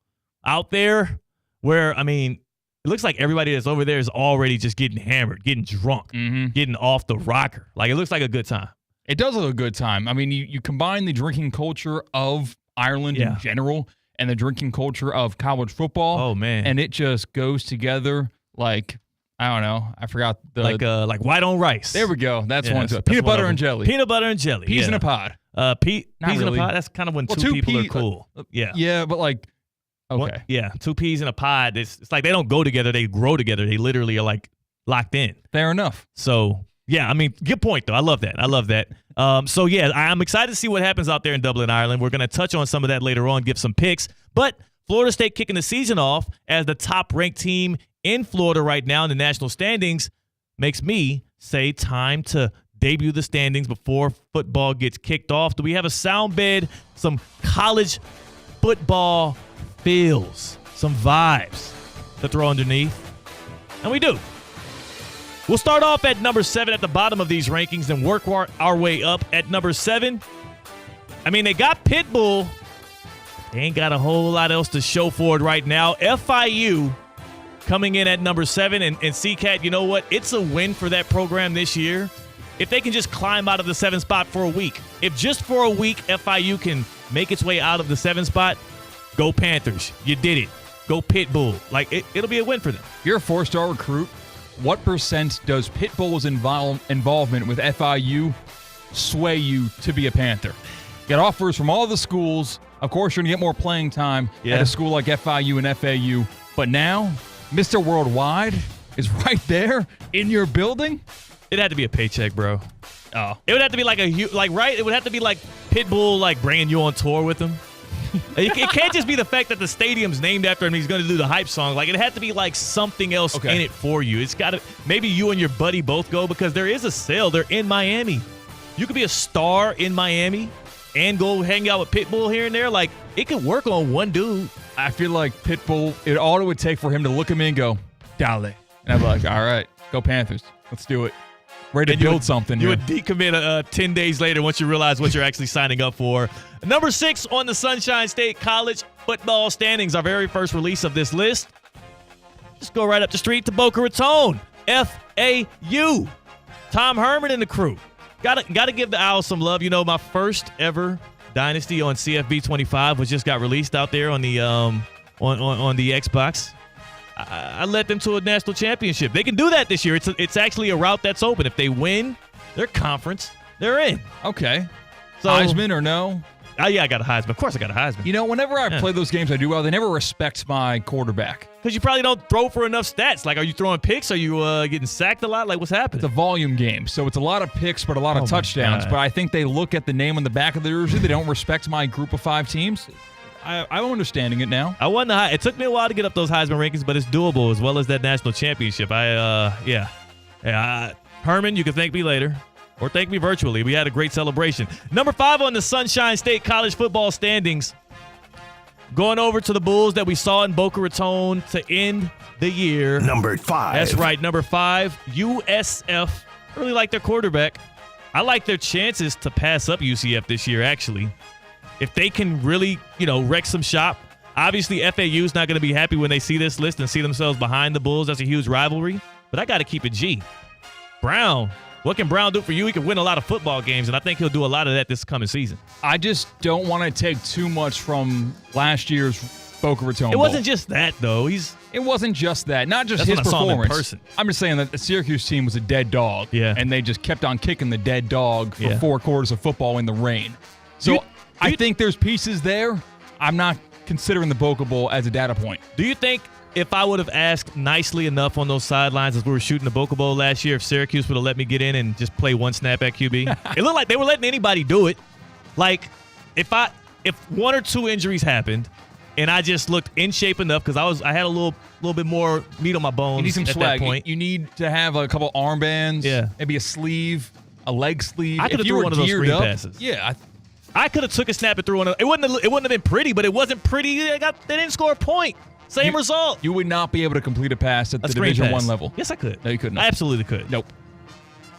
out there where, I mean, it looks like everybody that's over there is already just getting hammered, getting drunk, getting off the rocker. Like, it looks like a good time. It does look a good time. I mean, you combine the drinking culture of Ireland in general and the drinking culture of college football. Oh, man. And it just goes together like, I don't know. I forgot the like white on rice. There we go. That's one to it. Peanut butter and jelly. Peanut butter and jelly. Peas in a pod. Peas in a pod. That's kind of when two people are cool. Yeah, but like, okay. Two peas in a pod. It's like they don't go together. They grow together. They literally are like locked in. Fair enough. So yeah, I mean, good point though. I love that. So yeah, I'm excited to see what happens out there in Dublin, Ireland. We're going to touch on some of that later on, give some picks. But Florida State kicking the season off as the top-ranked team in Florida right now in the national standings makes me say time to debut the standings before football gets kicked off. Do we have a sound bed, some college football feels, some vibes to throw underneath? And we do. We'll start off at number 7 at the bottom of these rankings and work our way up. At number 7, I mean, they got Pitbull. They ain't got a whole lot else to show for it right now. FIU coming in at number 7. And CCAT, you know what? It's a win for that program this year if they can just climb out of the 7th spot for a week. If just for a week FIU can make its way out of the 7th spot, go Panthers. You did it. Go Pitbull. Like, it'll be a win for them. You're a 4-star recruit. What percent does Pitbull's involvement with FIU sway you to be a Panther? You got offers from all the schools. Of course, you're going to get more playing time at a school like FIU and FAU. But now, Mr. Worldwide is right there in your building. It had to be a paycheck, bro. Oh. It would have to be right? It would have to be like Pitbull, like, bringing you on tour with him. It can't just be the fact that the stadium's named after him. He's going to do the hype song. Like, it had to be like something else in it for you. It's got to. Maybe you and your buddy both go because there is a sale. They're in Miami. You could be a star in Miami and go hang out with Pitbull here and there. Like, it could work on one dude. I feel like Pitbull. All it would take for him to look at me and go, "Dale," and I'd be like, "All right, go Panthers. Let's do it." Ready to build something. You would decommit 10 days later once you realize what you're actually signing up for. Number 6 on the Sunshine State College football standings, our very first release of this list. Just go right up the street to Boca Raton, FAU. Tom Herman and the crew. Got to give the Owls some love. You know, my first ever Dynasty on CFB 25 just got released out there on the on the Xbox. I led them to a national championship. They can do that this year. It's actually a route that's open. If they win their conference, they're in. Okay. So, Heisman or no? Yeah, I got a Heisman. Of course I got a Heisman. You know, whenever I play those games I do well, they never respect my quarterback. Because you probably don't throw for enough stats. Like, are you throwing picks? Are you getting sacked a lot? Like, what's happening? It's a volume game, so it's a lot of picks but a lot of touchdowns. But I think they look at the name on the back of the jersey. They don't respect my group of 5 teams. I'm understanding it now. I won it took me a while to get up those Heisman rankings, but it's doable as well as that national championship. Herman, you can thank me later or thank me virtually. We had a great celebration. Number 5 on the Sunshine State College football standings. Going over to the Bulls that we saw in Boca Raton to end the year. Number 5. That's right, number 5, USF. I really like their quarterback. I like their chances to pass up UCF this year, actually. If they can really, wreck some shop. Obviously, FAU's not going to be happy when they see this list and see themselves behind the Bulls. That's a huge rivalry. But I got to keep it G. Brown. What can Brown do for you? He can win a lot of football games, and I think he'll do a lot of that this coming season. I just don't want to take too much from last year's Boca Raton It Bowl. wasn't just that, though. It wasn't just that. Not just That's his when I saw him in performance. person. I'm just saying that the Syracuse team was a dead dog. Yeah. And they just kept on kicking the dead dog for 4 quarters of football in the rain. So I think there's pieces there. I'm not considering the Boca Bowl as a data point. Do you think if I would have asked nicely enough on those sidelines as we were shooting the Boca Bowl last year, if Syracuse would have let me get in and just play one snap at QB? It looked like they were letting anybody do it. Like, if 1 or 2 injuries happened and I just looked in shape enough because I had a little bit more meat on my bones. You need some at swag. That point. You need to have a couple armbands, maybe a sleeve, a leg sleeve. I could have threw one of those screen passes. Yeah, I could have took a snap and threw one. It wouldn't have been pretty, but it wasn't pretty. They didn't score a point. Same result. You would not be able to complete a pass at the Division I level. Yes, I could. No, you couldn't. I absolutely could. Nope.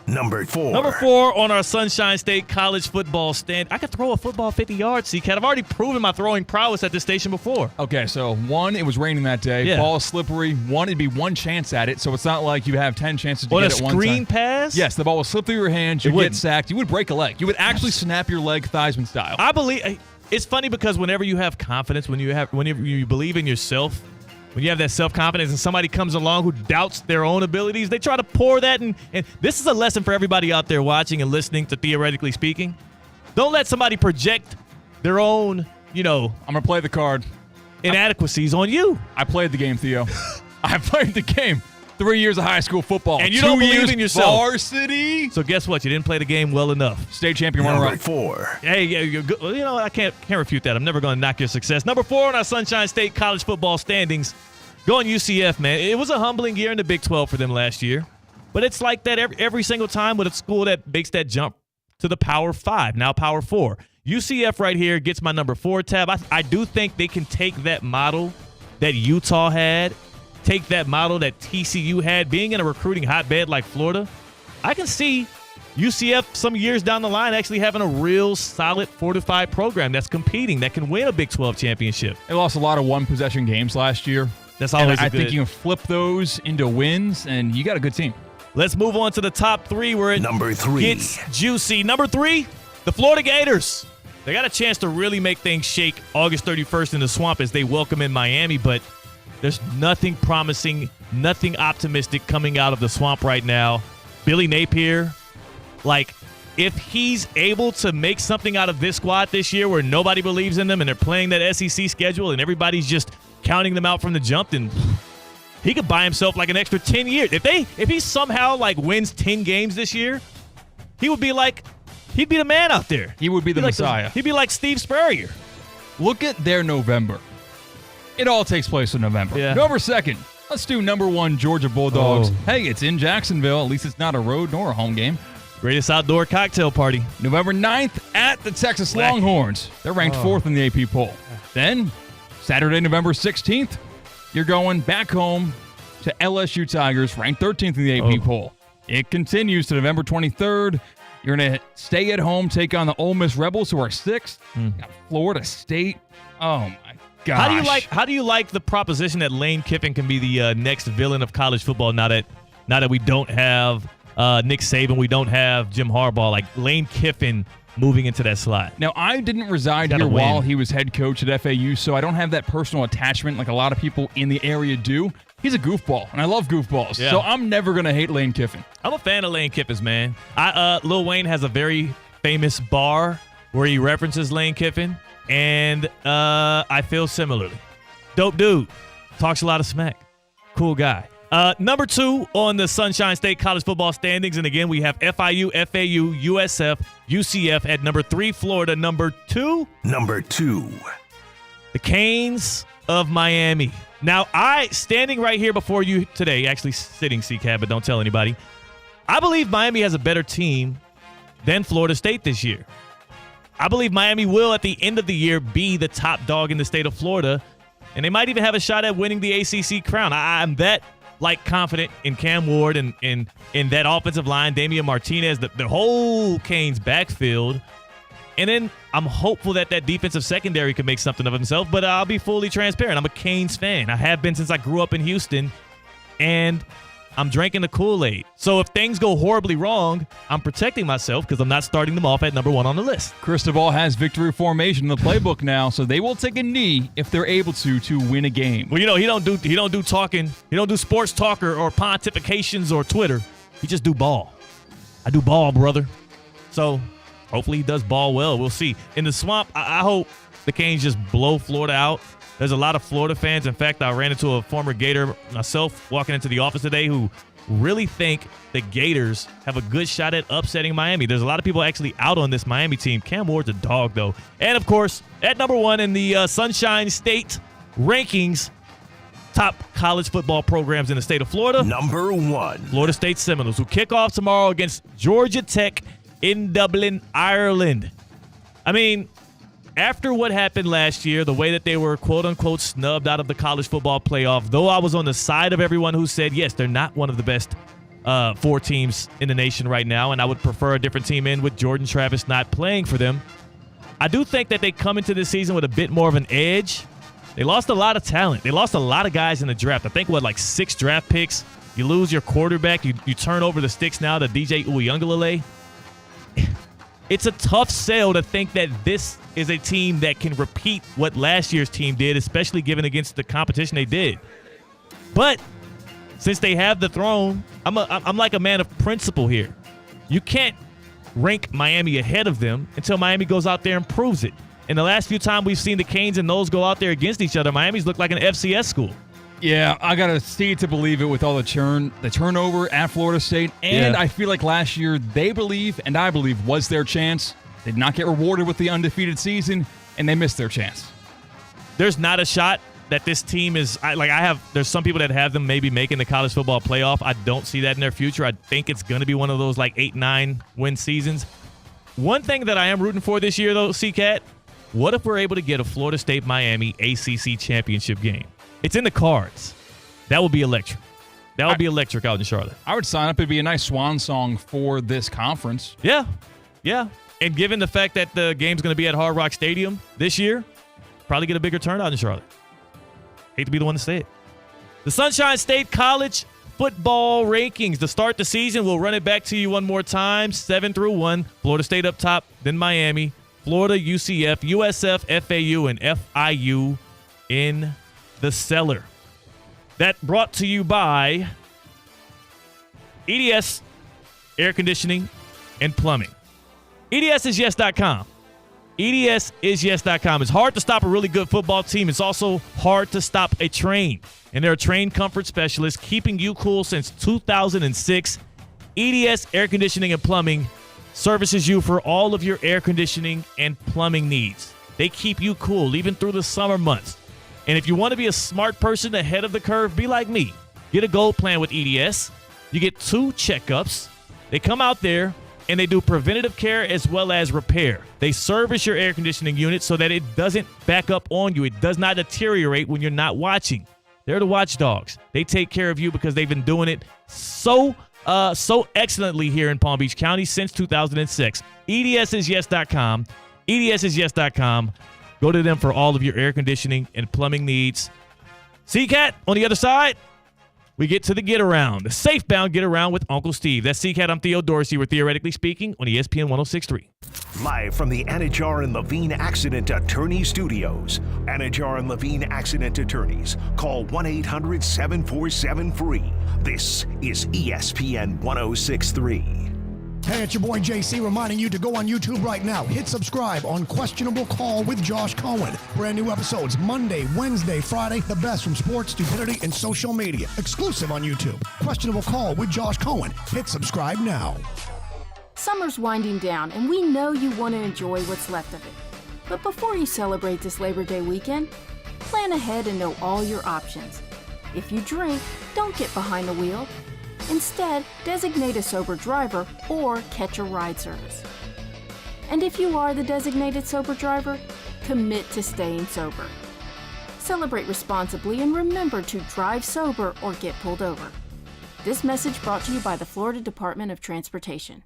Number 4. Number 4 on our Sunshine State College football stand. I could throw a football 50 yards, CCAT. I've already proven my throwing prowess at this station before. Okay, so 1, it was raining that day. Yeah. Ball slippery. 1, it'd be 1 chance at it, so it's not like you have 10 chances to get it one time. On a screen pass? Yes, the ball will slip through your hands. You get sacked. You would break a leg. You would actually snap your leg Theismann style. I believe it's funny because whenever you have confidence, whenever you believe in yourself, when you have that self-confidence and somebody comes along who doubts their own abilities, they try to pour that in. And this is a lesson for everybody out there watching and listening to Theoretically Speaking. Don't let somebody project their own, I'm going to play the card. Inadequacies on you. I played the game, Theo. I played the game. 3 years of high school football. And you don't believe in yourself. Varsity. So guess what? You didn't play the game well enough. State champion Number runner-up. 4. Hey, I can't refute that. I'm never going to knock your success. Number 4 on our Sunshine State college football standings. Going UCF, man. It was a humbling year in the Big 12 for them last year. But it's like that every single time with a school that makes that jump to the Power 5, now Power 4. UCF right here gets my number 4 tab. I do think they can take that model that Utah had, take that model that TCU had, being in a recruiting hotbed like Florida, I can see UCF some years down the line actually having a real solid fortified program that's competing, that can win a Big 12 championship. They lost a lot of one-possession games last year. That's always I think you can flip those into wins, and you got a good team. Let's move on to the top three where it Number 3 gets juicy. Number 3, the Florida Gators. They got a chance to really make things shake August 31st in the Swamp as they welcome in Miami, but there's nothing promising, nothing optimistic coming out of the Swamp right now. Billy Napier, like, if he's able to make something out of this squad this year where nobody believes in them and they're playing that SEC schedule and everybody's just counting them out from the jump, then he could buy himself like an extra 10 years. If he somehow like wins 10 games this year, he'd be the man out there. He would be the Messiah. He'd be like Steve Spurrier. Look at their November. It all takes place in November. Yeah. November 2nd. Let's do number 1 Georgia Bulldogs. Oh. Hey, it's in Jacksonville. At least it's not a road nor a home game. Greatest outdoor cocktail party. November 9th at the Texas Longhorns. They're ranked 4th in the AP poll. Then, Saturday, November 16th, you're going back home to LSU Tigers, ranked 13th in the AP poll. It continues to November 23rd. You're going to stay at home, take on the Ole Miss Rebels, who are 6th. Got Florida State. Oh, my gosh. How do you like the proposition that Lane Kiffin can be the next villain of college football now that we don't have Nick Saban, we don't have Jim Harbaugh, like Lane Kiffin moving into that slot? Now, I didn't reside here while he was head coach at FAU, so I don't have that personal attachment like a lot of people in the area do. He's a goofball, and I love goofballs, so I'm never going to hate Lane Kiffin. I'm a fan of Lane Kiffin's, man. Lil Wayne has a very famous bar where he references Lane Kiffin, and I feel similarly. Dope dude. Talks a lot of smack. Cool guy. Number 2 on the Sunshine State college football standings, and again, we have FIU, FAU, USF, UCF at number 3, Florida. Number 2, the Canes of Miami. Now, standing right here before you today, actually sitting, CCAB, but don't tell anybody, I believe Miami has a better team than Florida State this year. I believe Miami will, at the end of the year, be the top dog in the state of Florida, and they might even have a shot at winning the ACC crown. I'm that confident in Cam Ward and in that offensive line, Damian Martinez, the whole Canes backfield. And then I'm hopeful that defensive secondary can make something of himself, but I'll be fully transparent. I'm a Canes fan. I have been since I grew up in Houston, and I'm drinking the Kool-Aid. So if things go horribly wrong, I'm protecting myself because I'm not starting them off at number 1 on the list. Cristobal has victory formation in the playbook now, so they will take a knee if they're able to win a game. Well, he don't do talking. He don't do sports talk or pontifications or Twitter. He just do ball. I do ball, brother. So hopefully he does ball well. We'll see. In the Swamp, I hope the Canes just blow Florida out. There's a lot of Florida fans. In fact, I ran into a former Gator myself walking into the office today who really think the Gators have a good shot at upsetting Miami. There's a lot of people actually out on this Miami team. Cam Ward's a dog, though. And, of course, at number 1 in the Sunshine State rankings, top college football programs in the state of Florida. Number 1. Florida State Seminoles, who kick off tomorrow against Georgia Tech in Dublin, Ireland. I mean, after what happened last year, the way that they were quote-unquote snubbed out of the college football playoff, though I was on the side of everyone who said, yes, they're not one of the best 4 teams in the nation right now, and I would prefer a different team in with Jordan Travis not playing for them, I do think that they come into this season with a bit more of an edge. They lost a lot of talent. They lost a lot of guys in the draft. I think, 6 draft picks. You lose your quarterback. You turn over the sticks now to DJ Uiagalelei. It's a tough sell to think that this is a team that can repeat what last year's team did, especially given against the competition they did. But since they have the throne, I'm like a man of principle here. You can't rank Miami ahead of them until Miami goes out there and proves it. In the last few times we've seen the Canes and those go out there against each other, Miami's looked like an FCS school. Yeah, I got to see it to believe it with all the turnover at Florida State. And I feel like last year they believe, and I believe, was their chance. They did not get rewarded with the undefeated season, and they missed their chance. There's not a shot that this team is there's some people that have them maybe making the college football playoff. I don't see that in their future. I think it's going to be one of those 8-9 win seasons. One thing that I am rooting for this year, though, CCAT, what if we're able to get a Florida State-Miami ACC championship game? It's in the cards. That would be electric. That would be electric out in Charlotte. I would sign up. It'd be a nice swan song for this conference. Yeah. And given the fact that the game's going to be at Hard Rock Stadium this year, probably get a bigger turnout in Charlotte. Hate to be the one to say it. The Sunshine State College football rankings to start the season. We'll run it back to you one more time. 7 through 1. Florida State up top, then Miami. Florida, UCF, USF, FAU, and FIU in the cellar. That brought to you by EDS, Air Conditioning, and Plumbing. EDSisyes.com. EDSisyes.com. It's hard to stop a really good football team. It's also hard to stop a train. And they're a train comfort specialist keeping you cool since 2006. EDS Air Conditioning and Plumbing services you for all of your air conditioning and plumbing needs. They keep you cool even through the summer months. And if you want to be a smart person ahead of the curve, be like me. Get a gold plan with EDS. You get 2 checkups. They come out there and they do preventative care as well as repair. They service your air conditioning unit so that it doesn't back up on you. It does not deteriorate when you're not watching. They're the watchdogs. They take care of you because they've been doing it so excellently here in Palm Beach County since 2006. EDSisyes.com. EDSisyes.com. Go to them for all of your air conditioning and plumbing needs. CCAT, on the other side, we get to the get around. The safe-bound get around with Uncle Steve. That's CCAT. I'm Theo Dorsey. We're Theoretically Speaking on ESPN 106.3. Live from the Anajar and Levine Accident Attorney Studios. Anajar and Levine Accident Attorneys. Call 1-800-747-FREE. This is ESPN 106.3. Hey, it's your boy JC reminding you to go on YouTube right now. Hit subscribe on Questionable Call with Josh Cohen. Brand new episodes Monday, Wednesday, Friday. The best from sports, stupidity, and social media. Exclusive on YouTube. Questionable Call with Josh Cohen. Hit subscribe now. Summer's winding down, and we know you want to enjoy what's left of it. But before you celebrate this Labor Day weekend, plan ahead and know all your options. If you drink, don't get behind the wheel. Instead, designate a sober driver or catch a ride service. And if you are the designated sober driver, commit to staying sober. Celebrate responsibly and remember to drive sober or get pulled over. This message brought to you by the Florida Department of Transportation.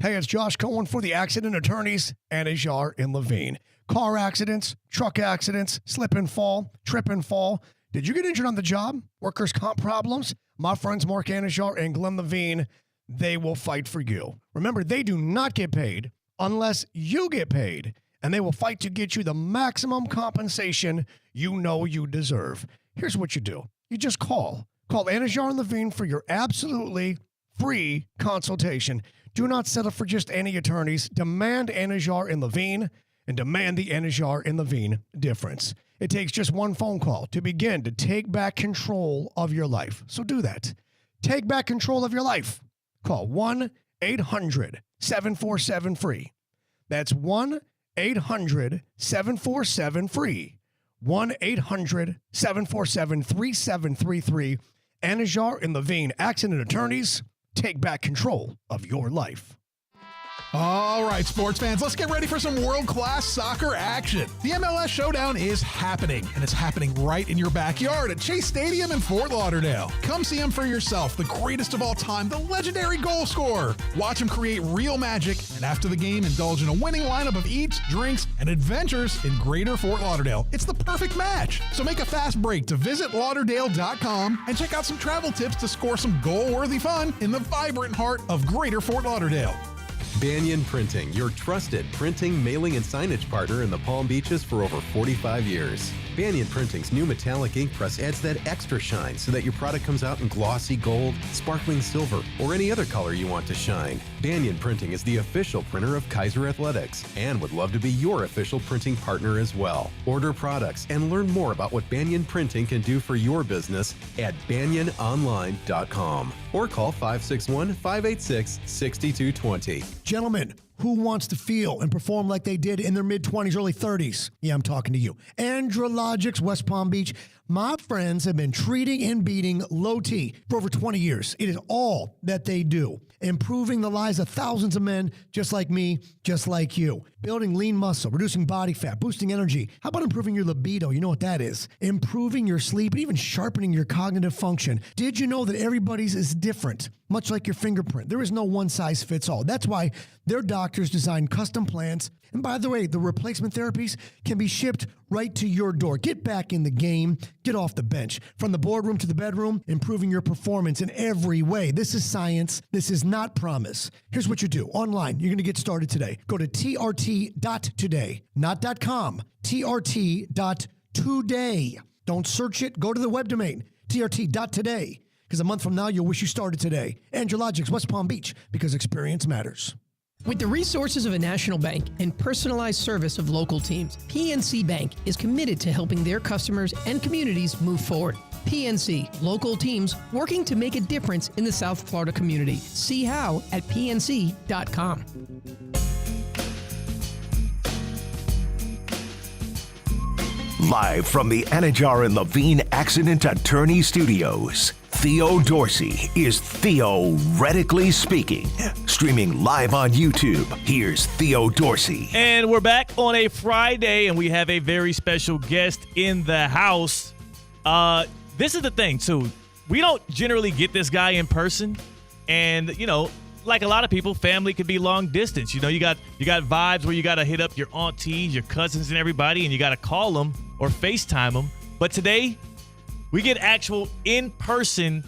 Hey, it's Josh Cohen for the Accident Attorneys, Anajar and Levine. Car accidents, truck accidents, slip and fall, trip and fall. Did you get injured on the job? Workers' comp problems? My friends Mark Anajar and Glenn Levine, they will fight for you. Remember, they do not get paid unless you get paid, and they will fight to get you the maximum compensation you know you deserve. Here's what you do. You just call. Call Anajar and Levine for your absolutely free consultation. Do not settle for just any attorneys. Demand Anajar and Levine, and demand the Anajar and Levine difference. It takes just one phone call to begin to take back control of your life. So do that. Take back control of your life. Call 1-800-747-FREE. That's 1-800-747-FREE. 1-800-747-3733. Anajar and Levine, Accident Attorneys. Take back control of your life. All right, sports fans, let's get ready for some world-class soccer action. The MLS Showdown is happening, and it's happening right in your backyard at Chase Stadium in Fort Lauderdale. Come see him for yourself, the greatest of all time, the legendary goal scorer. Watch him create real magic, and after the game, indulge in a winning lineup of eats, drinks, and adventures in Greater Fort Lauderdale. It's the perfect match. So make a fast break to visit Lauderdale.com and check out some travel tips to score some goal-worthy fun in the vibrant heart of Greater Fort Lauderdale. Banyan Printing, your trusted printing, mailing, and signage partner in the Palm Beaches for over 45 years. Banyan Printing's new metallic ink press adds that extra shine so that your product comes out in glossy gold, sparkling silver, or any other color you want to shine. Banyan Printing is the official printer of Kaiser Athletics and would love to be your official printing partner as well. Order products and learn more about what Banyan Printing can do for your business at banyanonline.com or call 561-586-6220. Gentlemen, who wants to feel and perform like they did in their mid-20s, early 30s? Yeah, I'm talking to you. Andrologics, West Palm Beach. My friends have been treating and beating low T for over 20 years. It is all that they do, improving the lives of thousands of men just like me, just like you. building lean muscle, reducing body fat, boosting energy. How about improving your libido? You know what that is. Improving your sleep and even sharpening your cognitive function. Did you know that everybody's is different? Much like your fingerprint. There is no one size fits all. That's why their doctors design custom plans. And by the way, the replacement therapies can be shipped right to your door. Get back in the game. Get off the bench. From the boardroom to the bedroom, improving your performance in every way. This is science. This is not promise. Here's what you do. Online, you're going to get started today. Go to trt.today, not .com, trt.today. Don't search it. Go to the web domain, trt.today. Because a month from now, you'll wish you started today. Andrologics, West Palm Beach, because experience matters. With the resources of a national bank and personalized service of local teams, PNC Bank is committed to helping their customers and communities move forward. PNC, local teams working to make a difference in the South Florida community. See how at pnc.com. Live from the Anajar and Levine Accident Attorney Studios, Theo Dorsey is Theoretically Speaking. Streaming live on YouTube, here's Theo Dorsey. And we're back on a Friday, and we have a very special guest in the house. This is the thing, too. We don't generally get this guy in person. And, you know, like a lot of people, family can be long distance. You know, you got vibes where you got to hit up your aunties, your cousins, and everybody, and you got to call them or FaceTime them. But today, we get actual in-person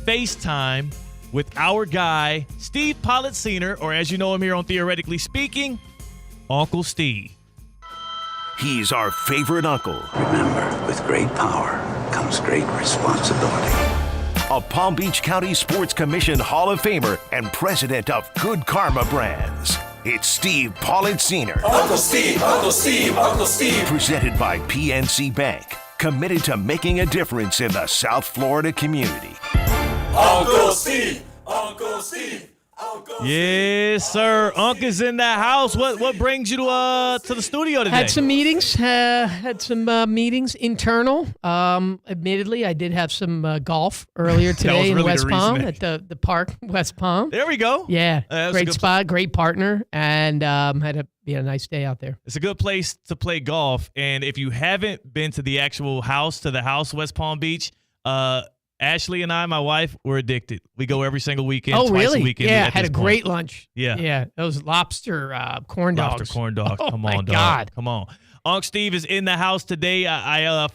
FaceTime with our guy, Steve Pollitt, or as you know him here on Theoretically Speaking, Uncle Steve. He's our favorite uncle. Remember, with great power comes great responsibility. A Palm Beach County Sports Commission Hall of Famer and president of Good Karma Brands. It's Steve Pollitt Sr. Uncle Steve, Uncle Steve, Uncle Steve. Presented by PNC Bank. Committed to making a difference in the South Florida community. Uncle Steve, Uncle Steve, Uncle Steve. Yes, sir. Unc is in the house. What brings you to the studio today? Had some meetings. Internal. Admittedly, I did have some golf earlier today in West Palm at the park, West Palm. There we go. Yeah, great spot, great partner, and had a nice day out there. It's a good place to play golf, and if you haven't been to the actual house, West Palm Beach, Ashley and I, my wife, we're addicted. We go every single weekend. Oh, twice really? a weekend. Yeah, had a great lunch. Yeah. Yeah, those lobster corn dogs. Lobster corn dogs. Oh, Come on, dog. God. Come on. Unc Steve is in the house today.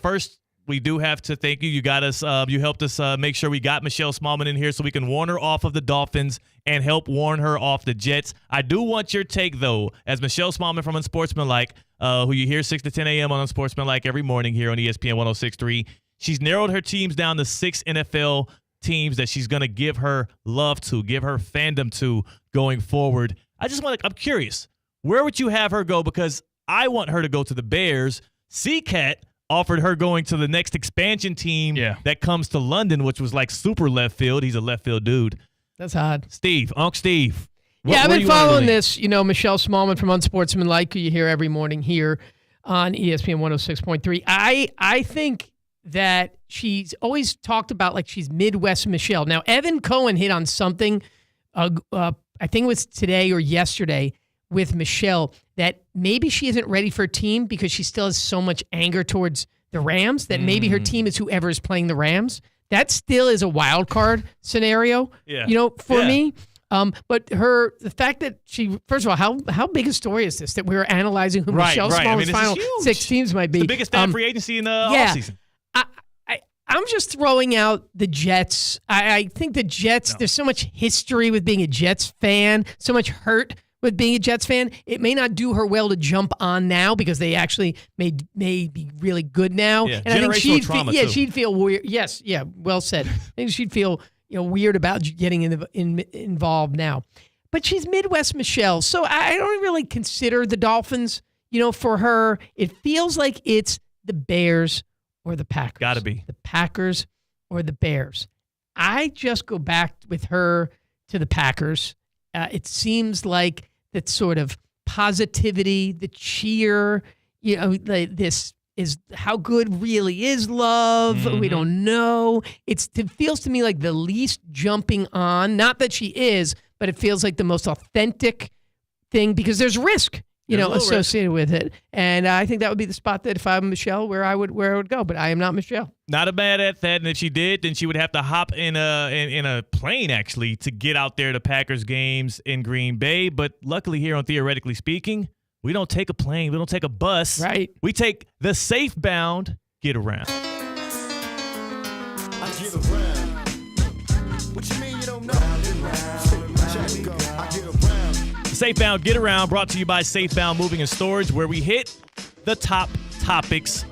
First, we do have to thank you. You got us. You helped us make sure we got Michelle Smallman in here so we can warn her off of the Dolphins and help warn her off the Jets. I do want your take, though, as Michelle Smallman from Unsportsmanlike, who you hear 6 to 10 a.m. on Unsportsmanlike every morning here on ESPN 106.3. She's narrowed her teams down to 6 NFL teams that she's going to give her love to, give her fandom to going forward. I'm curious, where would you have her go? Because I want her to go to the Bears. CCAT offered her going to the next expansion team that comes to London, which was like super left field. He's a left field dude. That's odd. Unc Steve. I've been following this. You know, Michelle Smallman from Unsportsmanlike, who you hear every morning here on ESPN 106.3. I think that she's always talked about like she's Midwest Michelle. Now, Evan Cohen hit on something, I think it was today or yesterday, with Michelle, that maybe she isn't ready for a team because she still has so much anger towards the Rams that maybe her team is whoever is playing the Rams. That still is a wild card scenario, for me. But the fact that she, first of all, how big a story is this that we're analyzing who Michelle Smallman's final 6 teams might be? It's the biggest free agency in the offseason. I'm just throwing out the Jets. I think the Jets, there's so much history with being a Jets fan, so much hurt with being a Jets fan. It may not do her well to jump on now because they actually may be really good now. Yeah. And I think she'd feel weird. Yes, yeah, well said. I think she'd feel weird about getting involved now. But she's Midwest Michelle, so I don't really consider the Dolphins, for her. It feels like it's the Bears or the Packers. Gotta be. The Packers or the Bears. I just go back with her to the Packers. It seems like that sort of positivity, the cheer, this is how good really is love. Mm-hmm. We don't know. It feels to me like the least jumping on, not that she is, but it feels like the most authentic thing because there's risk. associated with it. And I think that would be the spot that if I'm Michelle, where I would go. But I am not Michelle. Not a bad at that. And if she did, then she would have to hop in a plane actually to get out there to Packers games in Green Bay. But luckily here on Theoretically Speaking, we don't take a plane. We don't take a bus. Right. We take the safe-bound get around. I get around. What you mean you don't know? Check it go. I get around. Safebound Get Around brought to you by Safebound Moving and Storage, where we hit the top topics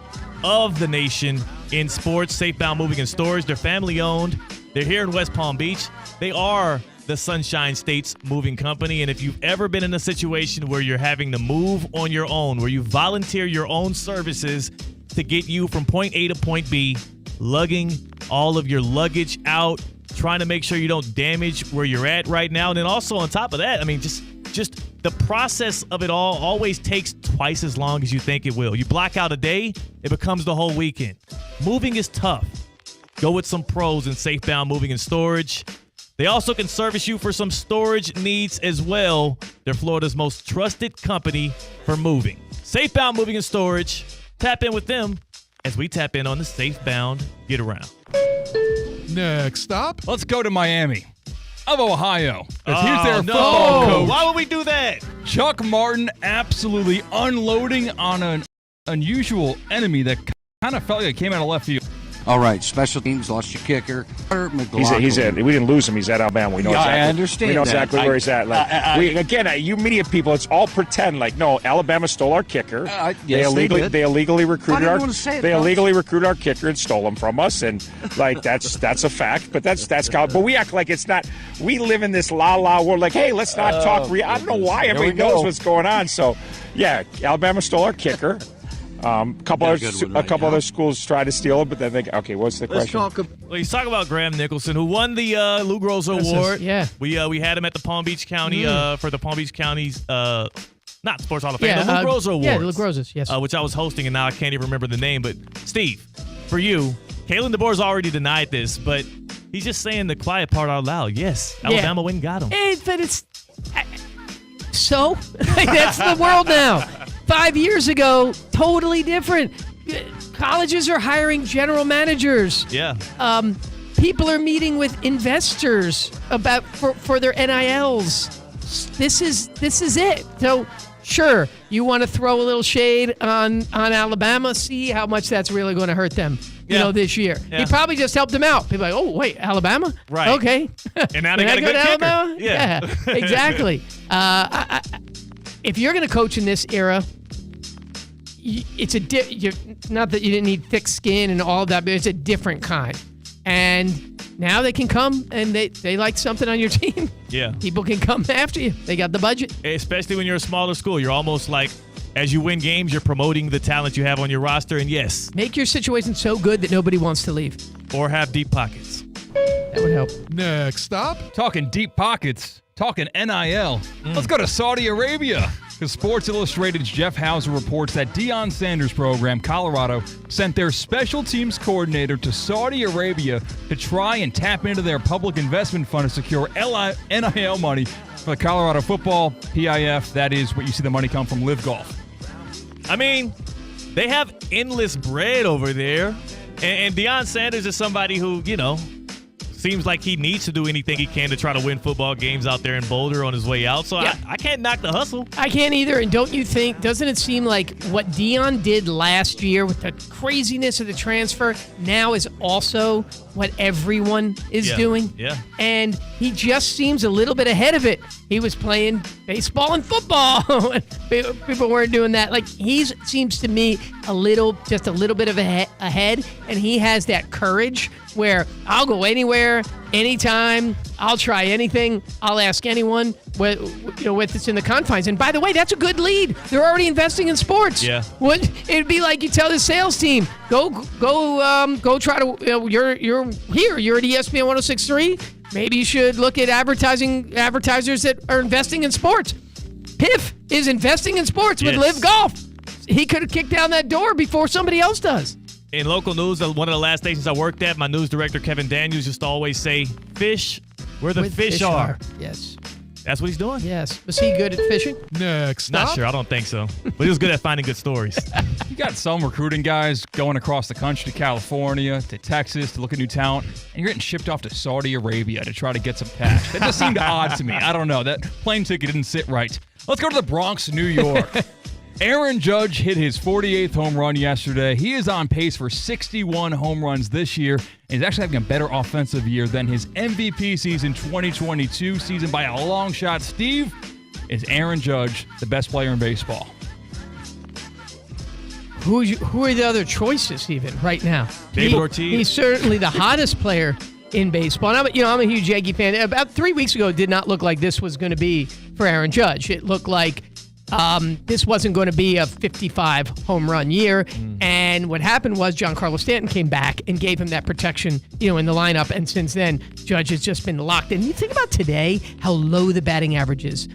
of the nation in sports. Safebound Moving and Storage, they're family owned. They're here in West Palm Beach. They are the Sunshine State's moving company. And if you've ever been in a situation where you're having to move on your own, where you volunteer your own services to get you from point A to point B, lugging all of your luggage out, trying to make sure you don't damage where you're at right now. And then also on top of that, I mean, just the process of it all always takes twice as long as you think it will. You block out a day, it becomes the whole weekend. Moving is tough. Go with some pros in Safebound Moving and Storage. They also can service you for some storage needs as well. They're Florida's most trusted company for moving. Safebound Moving and Storage. Tap in with them as we tap in on the Safebound Get Around. Next stop. Let's go to Miami of Ohio. Here's their football coach. Why would we do that? Chuck Martin absolutely unloading on an unusual enemy that kind of felt like it came out of left field. All right, special teams lost your kicker. He's at. We didn't lose him. He's at Alabama. We know exactly. I understand. We know that. exactly where he's at. Like, you media people, it's all pretend. Like, no, Alabama stole our kicker. Yes, they illegally recruited our. They illegally recruited our kicker and stole him from us. And like that's a fact. But that's but we act like it's not. We live in this la world. Like, hey, let's not talk. I don't know why everybody knows what's going on. So, yeah, Alabama stole our kicker. A couple other schools tried to steal it, but then okay, what's the question? Well, he's talking about Graham Nicholson, who won the Lou Groza Award. We had him at the Palm Beach County for the Palm Beach County's not Sports Hall of Fame, the Lou Groza Awards. Yeah, the Lou Grozas, yes. Which I was hosting, and now I can't even remember the name. But Steve, for you, Kalen DeBoer's already denied this, but he's just saying the quiet part out loud. Yes, Alabama went and got him. But it's so that's the world now. 5 years ago, totally different. Colleges are hiring general managers. Yeah. People are meeting with investors about for their NILs. This is it. So sure, you want to throw a little shade on Alabama, see how much that's really going to hurt them. This year. Yeah. He probably just helped them out. People are like, oh, wait, Alabama? Right. Okay. And now they got a good kicker. Alabama? Yeah. Exactly. If you're going to coach in this era, it's not that you didn't need thick skin and all of that, but it's a different kind. And now they can come and they like something on your team. Yeah. People can come after you. They got the budget. Especially when you're a smaller school. You're almost like, as you win games, you're promoting the talent you have on your roster. And yes. Make your situation so good that nobody wants to leave. Or have deep pockets. That would help. Next stop. Talking deep pockets. Talking NIL. Let's go to Saudi Arabia. Because Sports Illustrated's Jeff Hauser reports that Deion Sanders' program, Colorado, sent their special teams coordinator to Saudi Arabia to try and tap into their public investment fund to secure NIL money for the Colorado football PIF. That is what you see the money come from Live Golf. I mean, they have endless bread over there. And Deion Sanders is somebody who, seems like he needs to do anything he can to try to win football games out there in Boulder on his way out. So yeah. I can't knock the hustle. I can't either. And doesn't it seem like what Deion did last year with the craziness of the transfer now is also what everyone is doing? Yeah. And he just seems a little bit ahead of it. He was playing baseball and football. People weren't doing that. Like, he seems to me just a little bit of ahead, and he has that courage where I'll go anywhere, anytime, I'll try anything, I'll ask anyone with it's in the confines. And by the way, that's a good lead. They're already investing in sports. Yeah. It'd be like you tell the sales team, go try to you're here, you're at ESPN 106.3. Maybe you should look at advertisers that are investing in sports. Piff is investing in sports with Live Golf. He could have kicked down that door before somebody else does. In local news, one of the last stations I worked at, my news director, Kevin Daniels, used to always say, fish where the fish are. Yes. That's what he's doing? Yes. Was he good at fishing? Next Not stop. sure. I don't think so. But he was good at finding good stories. You got some recruiting guys going across the country to California, to Texas to look at new talent, and you're getting shipped off to Saudi Arabia to try to get some cash. That just seemed odd to me. I don't know. That plane ticket didn't sit right. Let's go to the Bronx, New York. Aaron Judge hit his 48th home run yesterday. He is on pace for 61 home runs this year, and he's actually having a better offensive year than his MVP season 2022 season by a long shot. Steve, is Aaron Judge the best player in baseball? Who are the other choices even right now? David Ortiz. He's certainly the hottest player in baseball. And I'm a huge Yankee fan. About 3 weeks ago, it did not look like this was going to be for Aaron Judge. It looked like this wasn't going to be a 55 home run year. And what happened was Giancarlo Stanton came back and gave him that protection, in the lineup. And since then, Judge has just been locked in. You think about today, how low the batting averages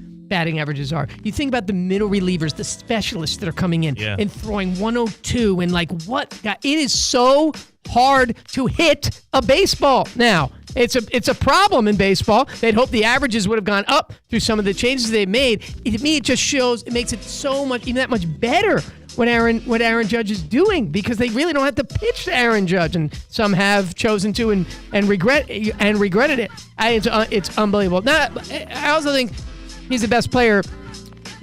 are. You think about the middle relievers, the specialists that are coming in and throwing 102 and what? It is so hard to hit a baseball now. It's a problem in baseball. They'd hope the averages would have gone up through some of the changes they've made. To me, it just shows, it makes it so much, even that much better what Aaron Judge is doing, because they really don't have to pitch to Aaron Judge, and some have chosen to and regretted it. It's unbelievable. Now, I also think he's the best player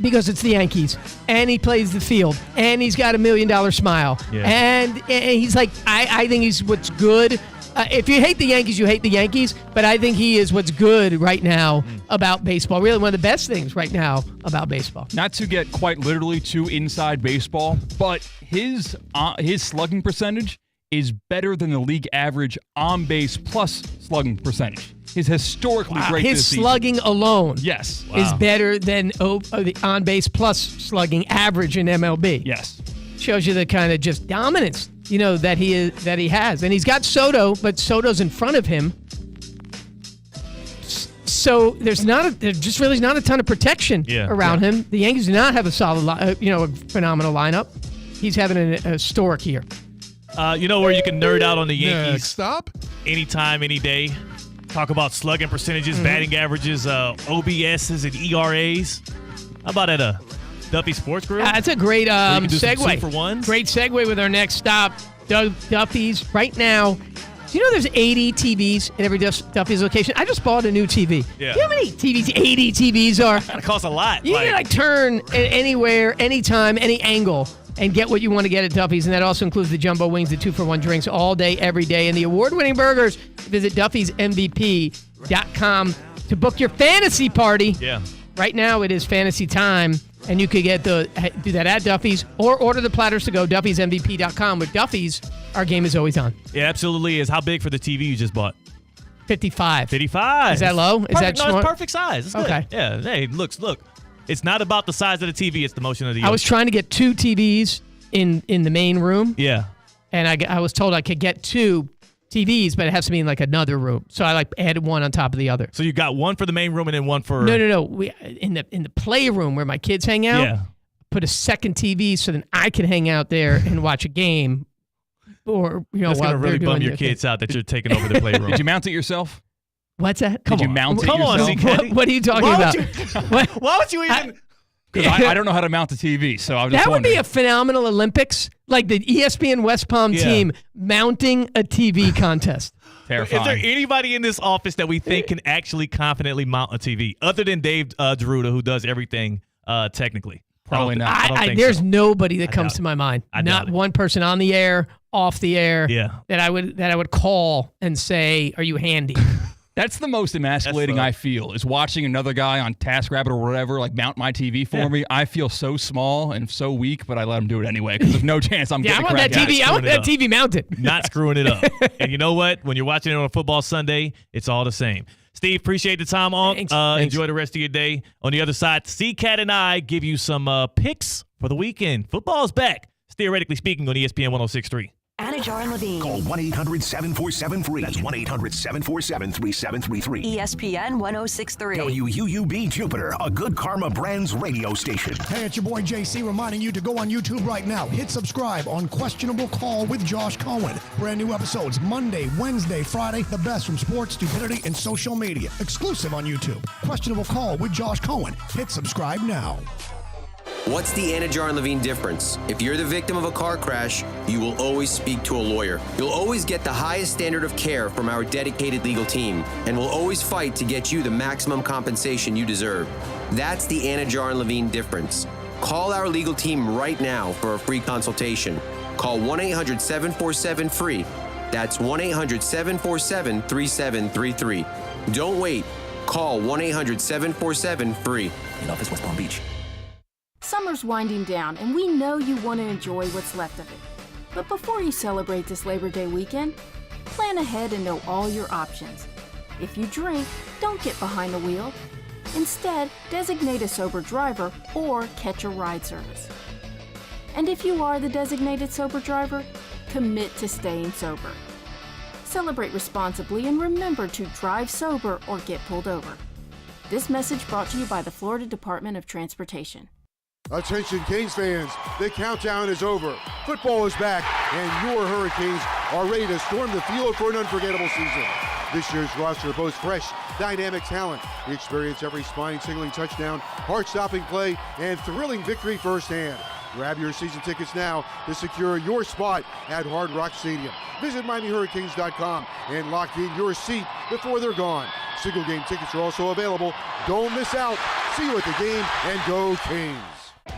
because it's the Yankees, and he plays the field, and he's got $1 million smile, and he's like, I think he's what's good. If you hate the Yankees, you hate the Yankees, but I think he is what's good right now about baseball. Really one of the best things right now about baseball. Not to get quite literally too inside baseball, but his slugging percentage is better than the league average on base plus slugging percentage. His historically great his this season. slugging alone Yes. is better than the on-base plus slugging average in MLB. Yes. Shows you the kind of just dominance, that he has. And he's got Soto, but Soto's in front of him. So there's just really not a ton of protection around him. The Yankees do not have a solid, a phenomenal lineup. He's having a historic year. Where you can nerd out on the Yankees. Next stop. Anytime, any day. Talk about slugging percentages, batting averages, OBSs, and ERAs. How about at a Duffy Sports Grill? That's a great segue. For ones. Great segue with our next stop. Duffy's right now. Do you know there's 80 TVs at every Duffy's location? I just bought a new TV. Yeah. Do you know how many TVs 80 TVs are? That costs a lot. You can turn anywhere, anytime, any angle, and get what you want to get at Duffy's. And that also includes the jumbo wings, the 2-for-1 drinks all day, every day, and the award-winning burgers. Visit Duffy'sMVP.com to book your fantasy party. Yeah. Right now it is fantasy time, and you could do that at Duffy's or order the platters to go, Duffy'sMVP.com. With Duffy's, our game is always on. Yeah, absolutely is. How big for the TV you just bought? 55. 55. Is that low? Perfect. Is that it's perfect size. It's good. Okay. Yeah. Hey, look. It's not about the size of the TV. It's the motion of the. I was trying to get 2 TVs in the main room. Yeah. And I was told I could get 2 TVs, but it has to be in another room. So I added one on top of the other. So you got one for the main room and then one for. No. We in the playroom where my kids hang out. Yeah. Put a second TV so then I can hang out there and watch a game. Or That's gonna really bum your kids out that you're taking over the playroom. Did you mount it yourself? What's that? Did you mount it yourself? What are you talking about? Why would you even? Because I don't know how to mount the TV, so I was just that would wondering. be a phenomenal Olympics, like the ESPN West Palm team mounting a TV contest. Terrifying. Is there anybody in this office that we think can actually confidently mount a TV, other than Dave Deruta, who does everything technically? Probably not. I don't think There's so. nobody that comes to my mind. I Not doubt it. one person on the air, off the air. Yeah. That I would call and say, "Are you handy?" That's the most emasculating I feel, is watching another guy on TaskRabbit or whatever, mount my TV for me. I feel so small and so weak, but I let him do it anyway because there's no chance I'm getting I want that TV. I want that TV mounted. Not screwing it up. And you know what? When you're watching it on a football Sunday, it's all the same. Steve, appreciate the time on. Thanks. Enjoy the rest of your day. On the other side, C-Cat and I give you some picks for the weekend. Football's back. Theoretically speaking on ESPN 106.3. Anajar and Levine. Call 1-800-747-FREE. That's 1-800-747-3733. ESPN 1063. WUUB Jupiter, a Good Karma Brands radio station. Hey, it's your boy JC reminding you to go on YouTube right now. Hit subscribe on Questionable Call with Josh Cohen. Brand new episodes Monday, Wednesday, Friday. The best from sports, stupidity, and social media. Exclusive on YouTube. Questionable Call with Josh Cohen. Hit subscribe now. What's the Anajar and Levine difference? If you're the victim of a car crash, you will always speak to a lawyer. You'll always get the highest standard of care from our dedicated legal team, and we'll always fight to get you the maximum compensation you deserve. That's the Anajar and Levine difference. Call our legal team right now for a free consultation. Call 1-800-747-FREE. That's 1-800-747-3733. Don't wait. Call 1-800-747-FREE. In office, West Palm Beach. Summer's winding down, and we know you want to enjoy what's left of it. But before you celebrate this Labor Day weekend, plan ahead and know all your options. If you drink, don't get behind the wheel. Instead, designate a sober driver or catch a ride service. And if you are the designated sober driver, commit to staying sober. Celebrate responsibly and remember to drive sober or get pulled over. This message brought to you by the Florida Department of Transportation. Attention Canes fans, the countdown is over. Football is back, and your Hurricanes are ready to storm the field for an unforgettable season. This year's roster boasts fresh, dynamic talent. Experience every spine-tingling touchdown, heart-stopping play, and thrilling victory firsthand. Grab your season tickets now to secure your spot at Hard Rock Stadium. Visit MiamiHurricanes.com and lock in your seat before they're gone. Single game tickets are also available. Don't miss out. See you at the game, and go Canes.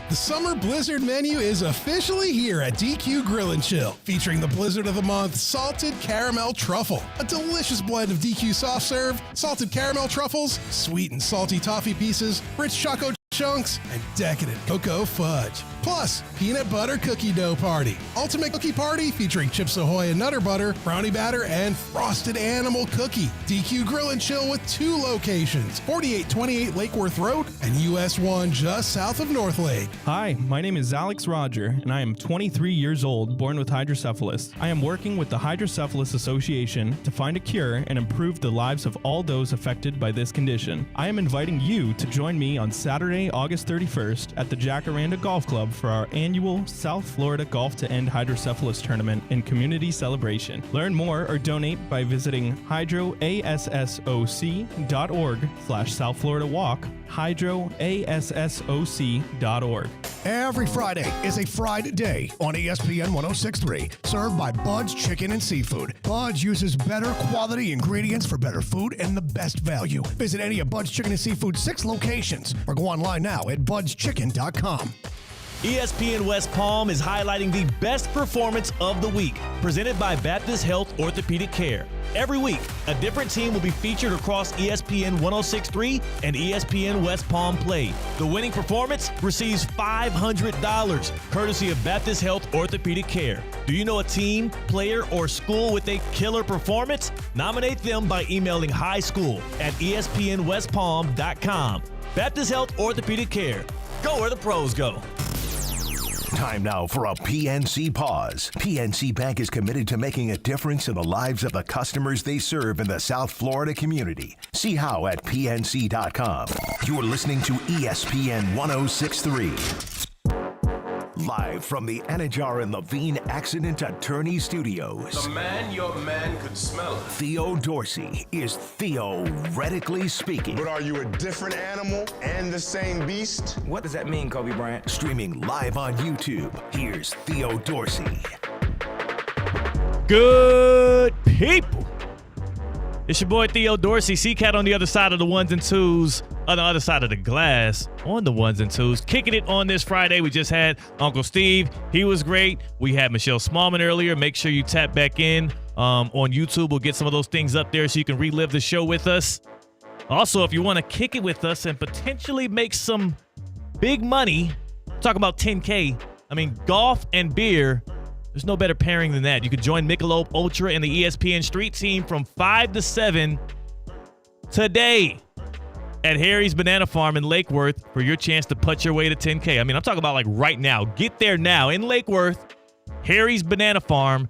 The Summer Blizzard menu is officially here at DQ Grill and Chill, featuring the Blizzard of the Month Salted Caramel Truffle, a delicious blend of DQ soft serve, salted caramel truffles, sweet and salty toffee pieces, rich choco chunks, and decadent cocoa fudge. Plus, peanut butter cookie dough party, ultimate cookie party featuring Chips Ahoy and Nutter Butter, brownie batter, and frosted animal cookie. DQ Grill and Chill with 2 locations, 4828 Lake Worth Road and US 1 just south of North Lake. Hi, my name is Alex Roger, and I am 23 years old, born with hydrocephalus. I am working with the Hydrocephalus Association to find a cure and improve the lives of all those affected by this condition. I am inviting you to join me on Saturday, August 31st at the Jacaranda Golf Club for our annual South Florida Golf to End Hydrocephalus Tournament and Community Celebration. Learn more or donate by visiting hydroassoc.org/South Florida Walk, hydroassoc.org. Every Friday is a Fried Day on ESPN 1063, served by Bud's Chicken and Seafood. Bud's uses better quality ingredients for better food and the best value. Visit any of Bud's Chicken and Seafood's 6 locations or go online now at budschicken.com. ESPN West Palm is highlighting the best performance of the week, presented by Baptist Health Orthopedic Care. Every week, a different team will be featured across ESPN 1063 and ESPN West Palm Play. The winning performance receives $500, courtesy of Baptist Health Orthopedic Care. Do you know a team, player, or school with a killer performance? Nominate them by emailing highschool@espnwestpalm.com. Baptist Health Orthopedic Care. Go where the pros go. Time now for a PNC pause. PNC Bank is committed to making a difference in the lives of the customers they serve in the South Florida community. See how at PNC.com. You're listening to ESPN 1063. Live from the Anajar and Levine Accident Attorney Studios. The man your man could smell. Theo Dorsey is theoretically speaking. But are you a different animal and the same beast? What does that mean, Kobe Bryant? Streaming live on YouTube. Here's Theo Dorsey. Good people. It's your boy Theo Dorsey, C-Cat on the other side of the ones and twos, on the other side of the glass, on the ones and twos. Kicking it on this Friday, we just had Uncle Steve. He was great. We had Michelle Smallman earlier. Make sure you tap back in on YouTube. We'll get some of those things up there so you can relive the show with us. Also, if you want to kick it with us and potentially make some big money, talk about 10K. I mean, golf and beer. There's no better pairing than that. You can join Michelob Ultra and the ESPN Street Team from 5 to 7 today at Harry's Banana Farm in Lake Worth for your chance to putt your way to 10K. I mean, I'm talking about like right now. Get there now in Lake Worth, Harry's Banana Farm.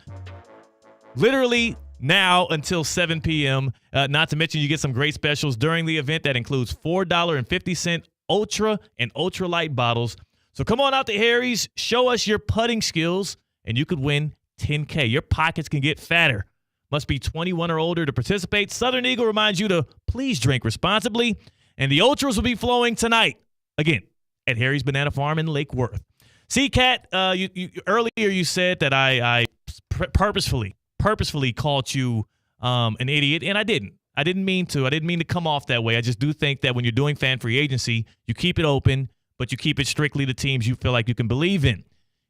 literally now until 7 p.m. Not to mention you get some great specials during the event that includes $4.50 ultra and ultralight bottles. So come on out to Harry's, show us your putting skills, and you could win $10K. Your pockets can get fatter. Must be 21 or older to participate. Southern Eagle reminds you to please drink responsibly. And the ultras will be flowing tonight, again, at Harry's Banana Farm in Lake Worth. See, Kat, earlier you said that I purposefully called you an idiot, and I didn't. I didn't mean to. I didn't mean to come off that way. I just do think that when you're doing fan free agency, you keep it open, but you keep it strictly to teams you feel like you can believe in.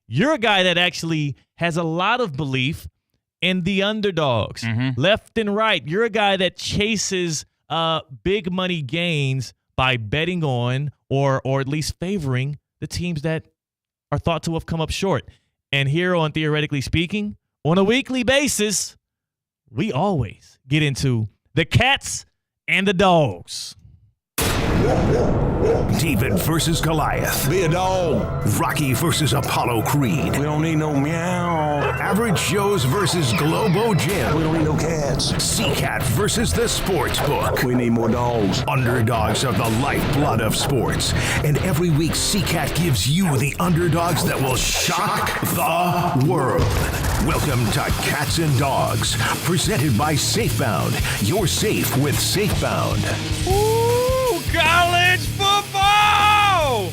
You're a guy that actually has a lot of belief in the underdogs, left and right. You're a guy that chases big money gains by betting on or at least favoring the teams that are thought to have come up short. And here on Theoretically Speaking, on a weekly basis, we always get into the cats and the dogs. David versus Goliath. Be a dog. Rocky versus Apollo Creed. We don't need no meow. Average Joe's versus Globo Jim. We don't need no cats. Seacat versus the Sports Book. We need more dogs. Underdogs are the lifeblood of sports. And every week, Seacat gives you the underdogs that will shock the world. Welcome to Cats and Dogs, presented by Safebound. You're safe with Safebound. College football!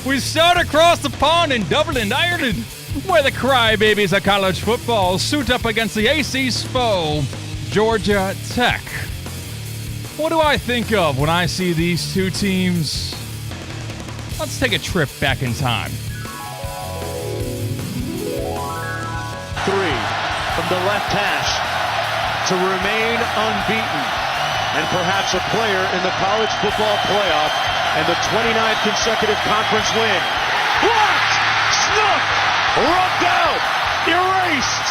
We start across the pond in Dublin, Ireland, where the crybabies of college football suit up against the AC's foe, Georgia Tech. What do I think of when I see these two teams? Let's take a trip back in time. 3 from the left hash to remain unbeaten. And perhaps a player in the college football playoff and the 29th consecutive conference win. Blocked! Snuffed! Rubbed out! Erased!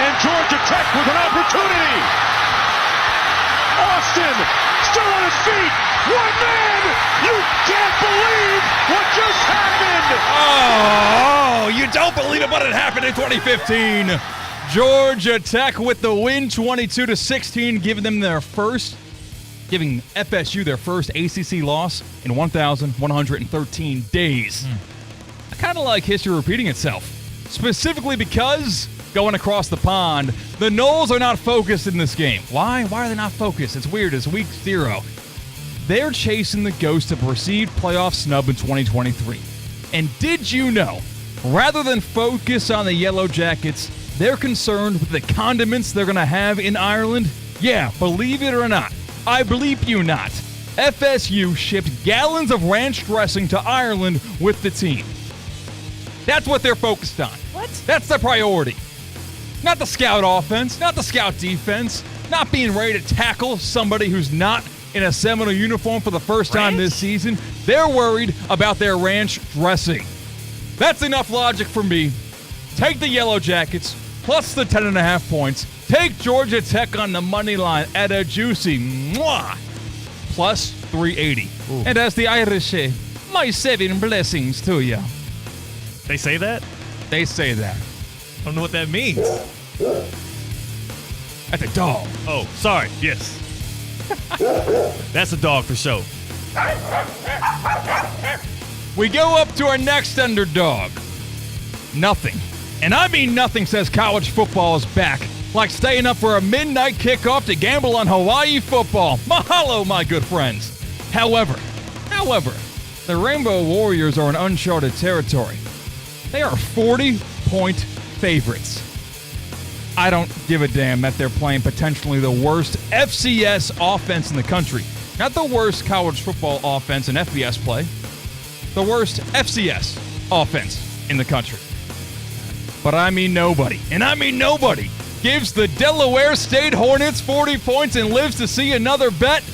And Georgia Tech with an opportunity! Austin still on his feet! One man! You can't believe what just happened! Oh, you don't believe it, but it happened in 2015. Georgia Tech with the win, 22-16, giving FSU their first ACC loss in 1,113 days. I kind of like history repeating itself, specifically because going across the pond, the Noles are not focused in this game. Why? Why are they not focused? It's weird. It's week 0. They're chasing the ghost of a perceived playoff snub in 2023. And did you know, rather than focus on the Yellow Jackets, they're concerned with the condiments they're going to have in Ireland? Yeah, believe it or not. I believe you not. FSU shipped gallons of ranch dressing to Ireland with the team. That's what they're focused on. What? That's their priority. Not the scout offense, not the scout defense, not being ready to tackle somebody who's not in a Seminole uniform for the first time this season. They're worried about their ranch dressing. That's enough logic for me. Take the Yellow Jackets, plus the 10.5 points. Take Georgia Tech on the money line at a juicy plus 380. Ooh. And as the Irish say, my 7 blessings to you. They say that? They say that. I don't know what that means. That's a dog. Oh, sorry. Yes. That's a dog for sure. We go up to our next underdog. Nothing. And I mean nothing says college football is back. Like staying up for a midnight kickoff to gamble on Hawaii football. Mahalo, my good friends. However, the Rainbow Warriors are in uncharted territory. They are 40-point favorites. I don't give a damn that they're playing potentially the worst FCS offense in the country. Not the worst college football offense in FBS play. The worst FCS offense in the country. But I mean nobody, and I mean nobody, gives the Delaware State Hornets 40 points and lives to see another bet.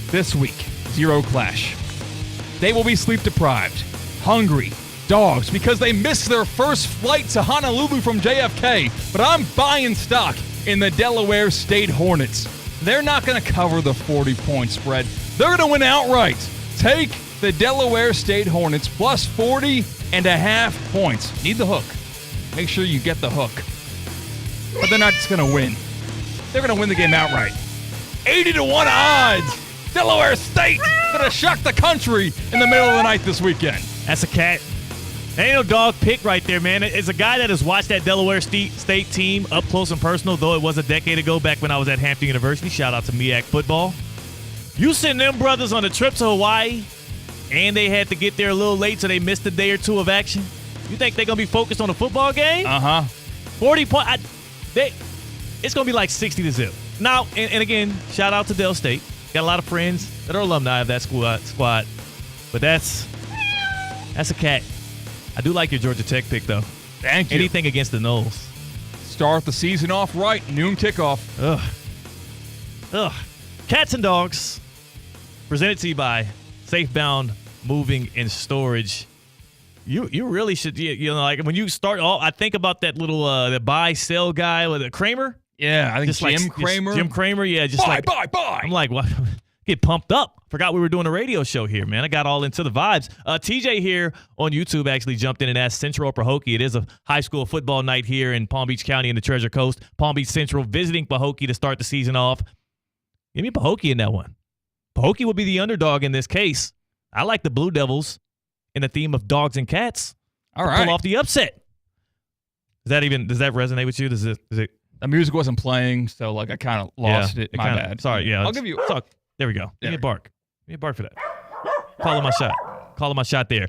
This week, zero clash. They will be sleep-deprived, hungry, dogs, because they missed their first flight to Honolulu from JFK. But I'm buying stock in the Delaware State Hornets. They're not going to cover the 40-point spread. They're going to win outright. Take the Delaware State Hornets plus 40.5 points. Need the hook. make sure you get the hook. But they're not just going to win. They're going to win the game outright. 80-1 odds. Delaware State going to shock the country in the middle of the night this weekend. That's a cat. Ain't no dog pick right there, man. It's a guy that has watched that Delaware State team up close and personal, though it was a decade ago back when I was at Hampton University. Shout out to MEAC football. You send them brothers on a trip to Hawaii, and they had to get there a little late, so they missed a day or two of action. You think they're going to be focused on a football game? 40 points. It's going to be like 60-0. Now, and again, shout out to Del State. Got a lot of friends that are alumni of that squad. But that's a cat. I do like your Georgia Tech pick, though. Thank you. Anything against the Noles. Start the season off right. Noon kickoff. Ugh. Cats and dogs. Presented to you by Safebound Moving and Storage. You really should, like when you start, I think about that little the buy sell guy with a Kramer. Yeah, I think Jim Kramer. Jim Kramer, yeah, just buy. I'm like, what? Get pumped up. Forgot we were doing a radio show here, man. I got all into the vibes. TJ here on YouTube actually jumped in and asked Central or Pahokee. It is a high school football night here in Palm Beach County in the Treasure Coast. Palm Beach Central visiting Pahokee to start the season off. Give me Pahokee in that one. Pahokee would be the underdog in this case. I like the Blue Devils in the theme of dogs and cats. All right. Pull off the upset. Does that resonate with you? Is it? The music wasn't playing, so like I kind of lost it. My bad. Sorry, yeah. I'll give you. There we go. Give me a bark. Give me a bark for that. Calling my shot there.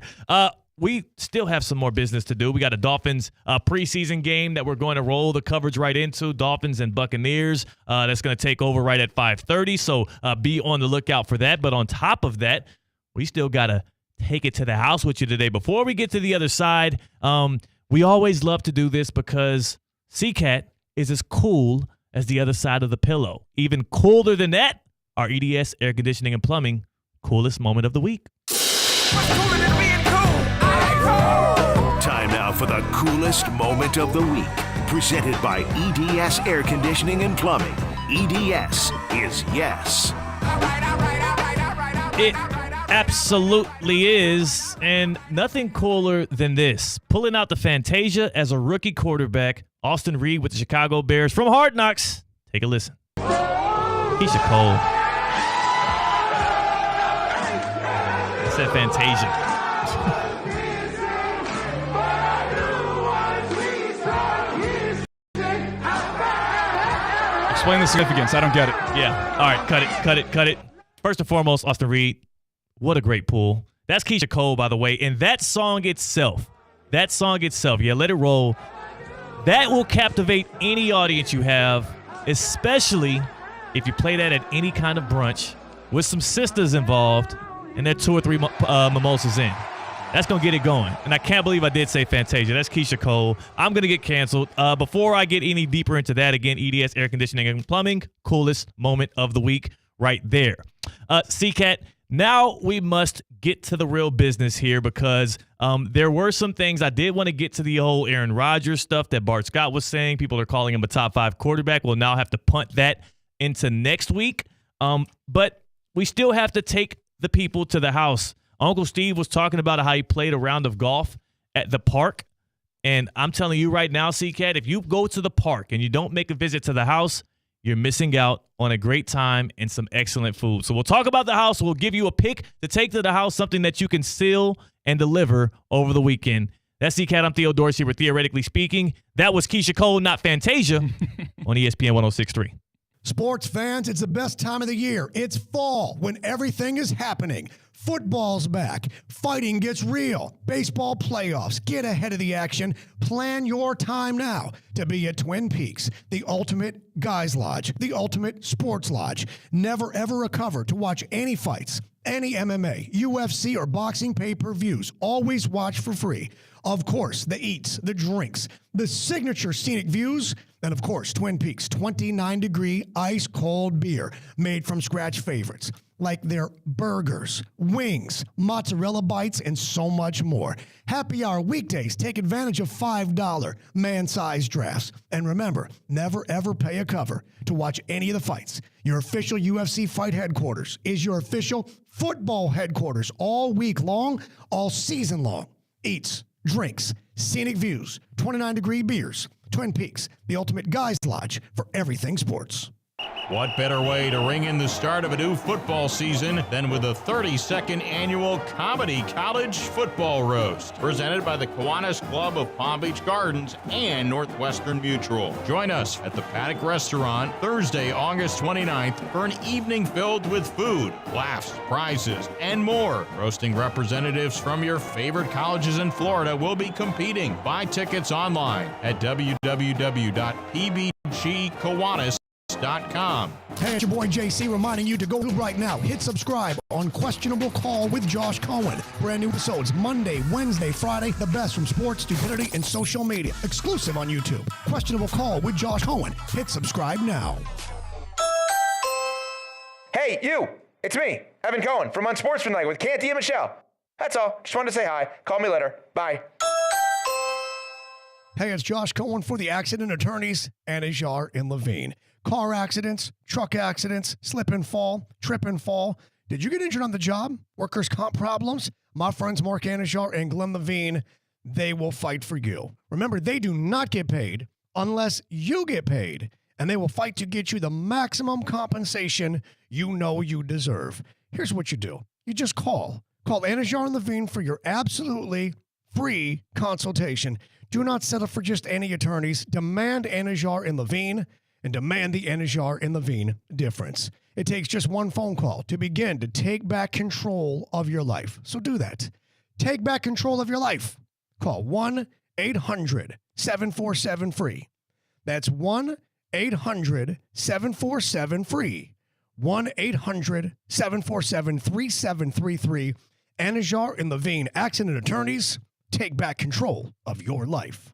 We still have some more business to do. We got a Dolphins preseason game that we're going to roll the coverage right into. Dolphins and Buccaneers. That's going to take over right at 5:30. So be on the lookout for that. But on top of that, we still got to take it to the house with you today. Before we get to the other side, we always love to do this because CCAT is as cool as the other side of the pillow. Even cooler than that, our EDS Air Conditioning and Plumbing coolest moment of the week. Time now for the coolest moment of the week. Presented by EDS Air Conditioning and Plumbing. EDS is yes. It absolutely is, and nothing cooler than this. Pulling out the Fantasia as a rookie quarterback, Austin Reed with the Chicago Bears from Hard Knocks. Take a listen. Keisha Cole. I said Fantasia. Explain the significance. I don't get it. Yeah. All right. Cut it. First and foremost, Austin Reed. What a great pull. That's Keisha Cole, by the way. And that song itself, yeah, let it roll. That will captivate any audience you have, especially if you play that at any kind of brunch with some sisters involved and they're 2 or 3 mimosas in. That's going to get it going. And I can't believe I did say Fantasia. That's Keisha Cole. I'm going to get canceled. Before I get any deeper into that, again, EDS Air Conditioning and Plumbing, coolest moment of the week right there. CCAT, now we must get to the real business here because there were some things I did want to get to the whole Aaron Rodgers stuff that Bart Scott was saying. People are calling him a top 5 quarterback. We'll now have to punt that into next week. But we still have to take the people to the house. Uncle Steve was talking about how he played a round of golf at the park. And I'm telling you right now, CCAT, if you go to the park and you don't make a visit to the house, you're missing out on a great time and some excellent food. So we'll talk about the house. We'll give you a pick to take to the house, something that you can seal and deliver over the weekend. That's CCAT. I'm Theo Dorsey. We're Theoretically Speaking. That was Keisha Cole, not Fantasia, on ESPN 106.3. Sports fans, it's the best time of the year. It's fall when everything is happening. Football's back. Fighting gets real. Baseball playoffs. Get ahead of the action. Plan your time now to be at Twin Peaks, the ultimate guys lodge, the ultimate sports lodge. Never, ever recover to watch any fights, any MMA, UFC, or boxing pay-per-views. Always watch for free. Of course, the eats, the drinks, the signature scenic views, and of course, Twin Peaks 29-degree ice-cold beer made from scratch favorites like their burgers, wings, mozzarella bites, and so much more. Happy hour weekdays. Take advantage of $5 man-sized drafts. And remember, never ever pay a cover to watch any of the fights. Your official UFC fight headquarters is your official football headquarters all week long, all season long. Eats, drinks, scenic views, 29-degree beers. Twin Peaks, the ultimate guys lodge for everything sports. What better way to ring in the start of a new football season than with the 32nd annual Comedy College Football Roast, presented by the Kiwanis Club of Palm Beach Gardens and Northwestern Mutual. Join us at the Paddock Restaurant Thursday, August 29th for an evening filled with food, laughs, prizes, and more. Roasting representatives from your favorite colleges in Florida will be competing. Buy tickets online at www.pbgkiwanis.com. Hey, it's your boy JC reminding you to go right now. Hit subscribe on Questionable Call with Josh Cohen. Brand new episodes Monday, Wednesday, Friday. The best from sports, stupidity, and social media. Exclusive on YouTube. Questionable Call with Josh Cohen. Hit subscribe now. Hey, you! It's me, Evan Cohen from Unsportsmanlike with Canty and Michelle. That's all. Just wanted to say hi. Call me later. Bye. Hey, it's Josh Cohen for the accident attorneys, Anajar and Levine. Car accidents, truck accidents, slip and fall, trip and fall. Did you get injured on the job? Workers' comp problems? My friends Mark Anajar and Glenn Levine, they will fight for you. Remember, they do not get paid unless you get paid, and they will fight to get you the maximum compensation you know you deserve. Here's what you do. You just call. Call Anajar and Levine for your absolutely free consultation. Do not settle for just any attorneys. Demand Anajar and Levine, and demand the Anajar and Levine difference. It takes just one phone call to begin to take back control of your life. So do that. Take back control of your life. Call 1-800-747-FREE. That's 1-800-747-FREE. 1-800-747-3733. Anajar and Levine, accident attorneys. Take back control of your life.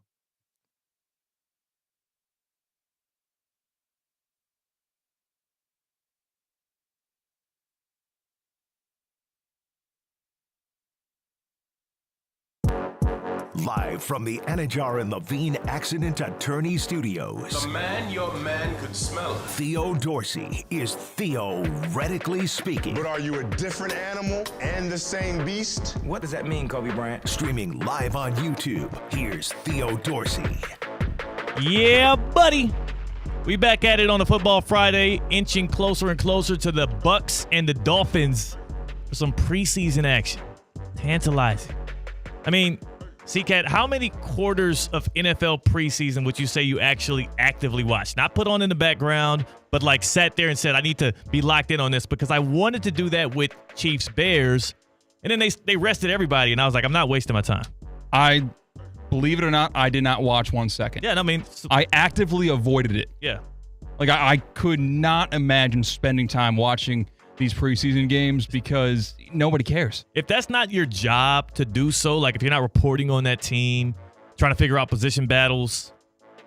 Live from the Anajar and Levine Accident Attorney Studios. The man your man could smell. Theo Dorsey is theoretically speaking. But are you a different animal and the same beast? What does that mean, Kobe Bryant? Streaming live on YouTube. Here's Theo Dorsey. Yeah, buddy. We back at it on a Football Friday, inching closer and closer to the Bucks and the Dolphins for some preseason action. Tantalizing. I mean, C-Cat, how many quarters of NFL preseason would you say you actually actively watched? Not put on in the background, but like sat there and said, I need to be locked in on this because I wanted to do that with Chiefs-Bears. And then they rested everybody, and I was like, I'm not wasting my time. I, believe it or not, I did not watch 1 second. Yeah, I mean. I actively avoided it. Yeah. Like, I could not imagine spending time watching these preseason games because nobody cares. If that's not your job to do so, like if you're not reporting on that team, trying to figure out position battles,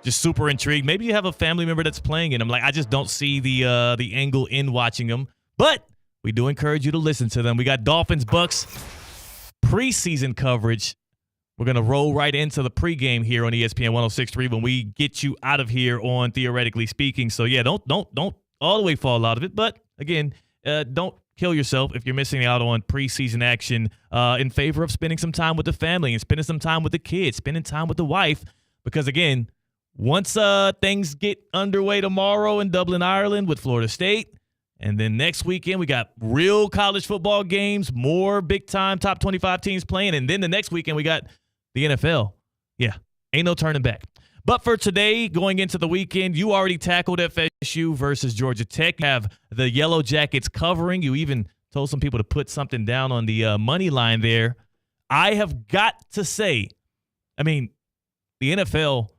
just super intrigued. Maybe you have a family member that's playing in them. Like, I just don't see the angle in watching them. But we do encourage you to listen to them. We got Dolphins Bucks preseason coverage. We're going to roll right into the pregame here on ESPN 106.3 when we get you out of here on Theoretically Speaking. So, yeah, don't all the way fall out of it. But, again, don't kill yourself if you're missing out on preseason action in favor of spending some time with the family and spending some time with the kids, spending time with the wife. Because, again, once things get underway tomorrow in Dublin, Ireland with Florida State, and then next weekend we got real college football games, more big-time top 25 teams playing, and then the next weekend we got the NFL. Yeah, ain't no turning back. But for today, going into the weekend, you already tackled FSU versus Georgia Tech. You have the Yellow Jackets covering. You even told some people to put something down on the money line there. I have got to say, I mean, the NFL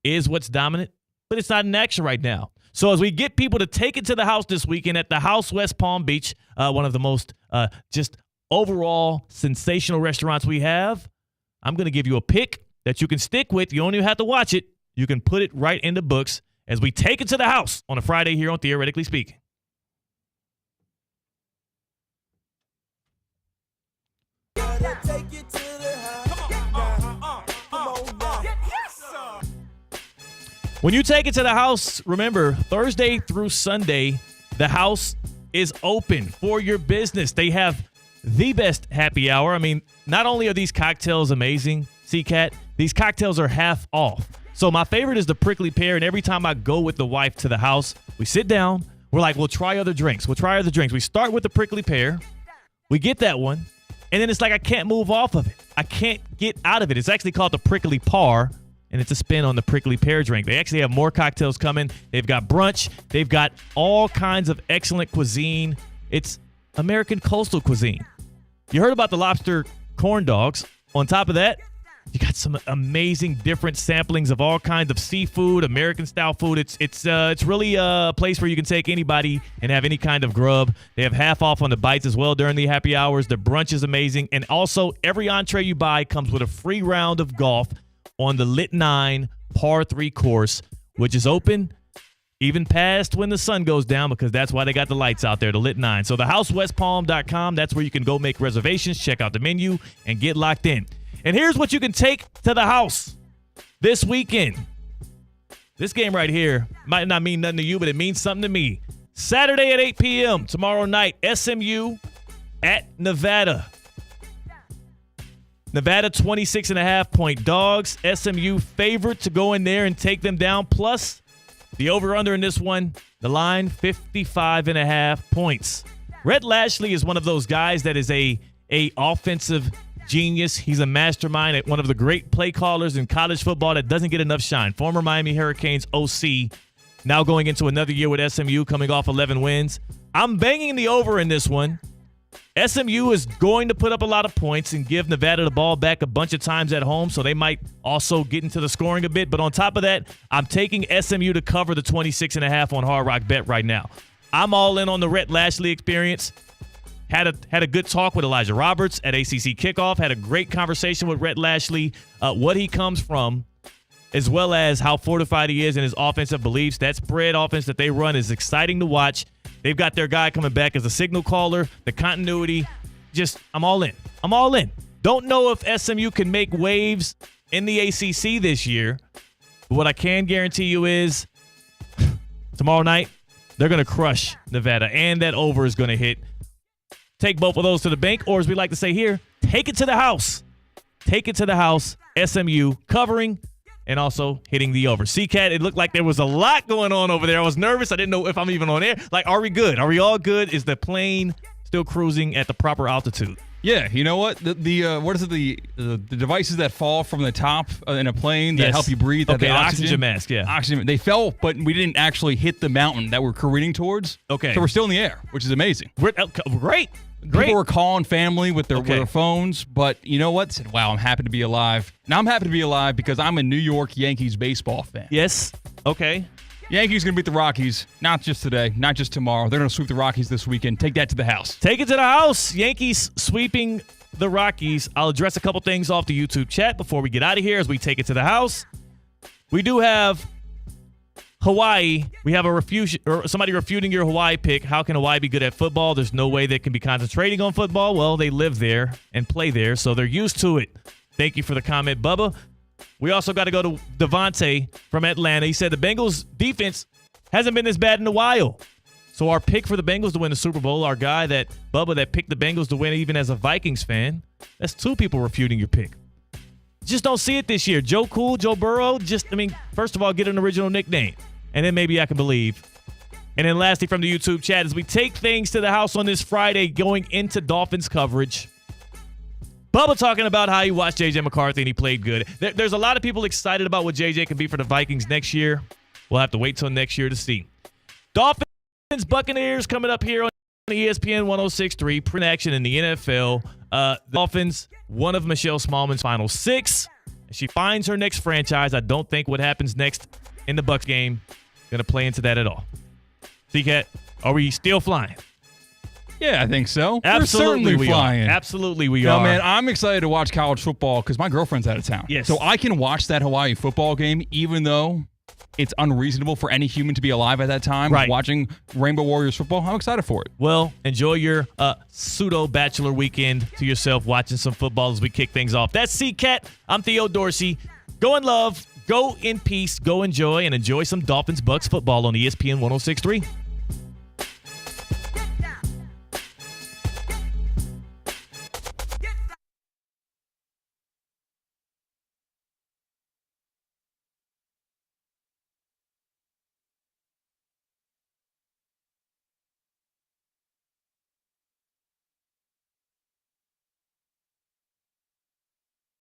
is what's dominant, but it's not in action right now. So as we get people to take it to the house this weekend at the House West Palm Beach, one of the most just overall sensational restaurants we have, I'm going to give you a pick that you can stick with. You don't even have to watch it. You can put it right in the books as we take it to the house on a Friday here on Theoretically Speaking. When you take it to the house, remember, Thursday through Sunday, the house is open for your business. They have the best happy hour. I mean, not only are these cocktails amazing, C-Cat, these cocktails are half off. So my favorite is the prickly pear, and every time I go with the wife to the house, we sit down. We're like, we'll try other drinks. We start with the prickly pear. We get that one, and then it's like I can't move off of it. I can't get out of it. It's actually called the prickly par, and it's a spin on the prickly pear drink. They actually have more cocktails coming. They've got brunch. They've got all kinds of excellent cuisine. It's American coastal cuisine. You heard about the lobster corn dogs. On top of that, you got some amazing different samplings of all kinds of seafood, American-style food. It's really a place where you can take anybody and have any kind of grub. They have half off on the bites as well during the happy hours. The brunch is amazing. And also, every entree you buy comes with a free round of golf on the Lit 9 Par 3 course, which is open even past when the sun goes down because that's why they got the lights out there, the Lit 9. So thehousewestpalm.com, that's where you can go make reservations, check out the menu, and get locked in. And here's what you can take to the house this weekend. This game right here might not mean nothing to you, but it means something to me. Saturday at 8 p.m. tomorrow night, SMU at Nevada. Nevada 26.5-point dogs. SMU favorite to go in there and take them down. Plus, the over-under in this one, the line 55.5 points. Rhett Lashley is one of those guys that is a offensive genius. He's a mastermind at one of the great play callers in college football that doesn't get enough shine. Former Miami Hurricanes OC, now going into another year with SMU, coming off 11 wins. I'm banging the over in this one. SMU is going to put up a lot of points and give Nevada the ball back a bunch of times at home, so they might also get into the scoring a bit. But on top of that, I'm taking SMU to cover the 26.5 on Hard Rock Bet right now. I'm all in on the Rhett Lashley experience. Had a good talk with Elijah Roberts at ACC Kickoff. Had a great conversation with Rhett Lashley, what he comes from, as well as how fortified he is in his offensive beliefs. That spread offense that they run is exciting to watch. They've got their guy coming back as a signal caller, the continuity. I'm all in. I'm all in. Don't know if SMU can make waves in the ACC this year, but what I can guarantee you is tomorrow night, they're going to crush Nevada, and that over is going to hit. Take both of those to the bank, or as we like to say here, take it to the house. Take it to the house. SMU covering and also hitting the over. C-Cat, it looked like there was a lot going on over there. I was nervous. I didn't know if I'm even on air. Like, are we good? Are we all good? Is the plane still cruising at the proper altitude? Yeah, you know what? The what is it? The devices that fall from the top in a plane that help you breathe. Okay, the oxygen mask. Yeah, oxygen. They fell, but we didn't actually hit the mountain that we're careening towards. Okay, so we're still in the air, which is amazing. Great. People were calling family with their phones, but you know what? Said, wow, I'm happy to be alive. Now I'm happy to be alive because I'm a New York Yankees baseball fan. Yes. Okay. Yankees going to beat the Rockies, not just today, not just tomorrow. They're going to sweep the Rockies this weekend. Take that to the house. Take it to the house. Yankees sweeping the Rockies. I'll address a couple things off the YouTube chat before we get out of here as we take it to the house. We do have Hawaii. We have somebody refuting your Hawaii pick. How can Hawaii be good at football? There's no way they can be concentrating on football. Well, they live there and play there, so they're used to it. Thank you for the comment, Bubba. We also got to go to Devontae from Atlanta. He said the Bengals defense hasn't been this bad in a while. So our pick for the Bengals to win the Super Bowl, our guy Bubba that picked the Bengals to win even as a Vikings fan, that's two people refuting your pick. Just don't see it this year. Joe Cool, Joe Burrow, first of all, get an original nickname. And then maybe I can believe. And then lastly from the YouTube chat, as we take things to the house on this Friday going into Dolphins coverage, Bubba talking about how he watched J.J. McCarthy and he played good. There's a lot of people excited about what J.J. can be for the Vikings next year. We'll have to wait till next year to see. Dolphins, Buccaneers coming up here on ESPN 106.3. Print action in the NFL. The Dolphins, one of Michelle Smallman's final six. She finds her next franchise. I don't think what happens next in the Bucs game going to play into that at all. C-Cat, are we still flying? Yeah, I think so. Absolutely we flying. Are. Absolutely we are. No, man, I'm excited to watch college football because my girlfriend's out of town. Yes. So I can watch that Hawaii football game even though it's unreasonable for any human to be alive at that time watching Rainbow Warriors football. I'm excited for it. Well, enjoy your pseudo-bachelor weekend to yourself watching some football as we kick things off. That's C-Cat. I'm Theo Dorsey. Go in love. Go in peace. Go enjoy and enjoy some Dolphins Bucs football on ESPN 106.3.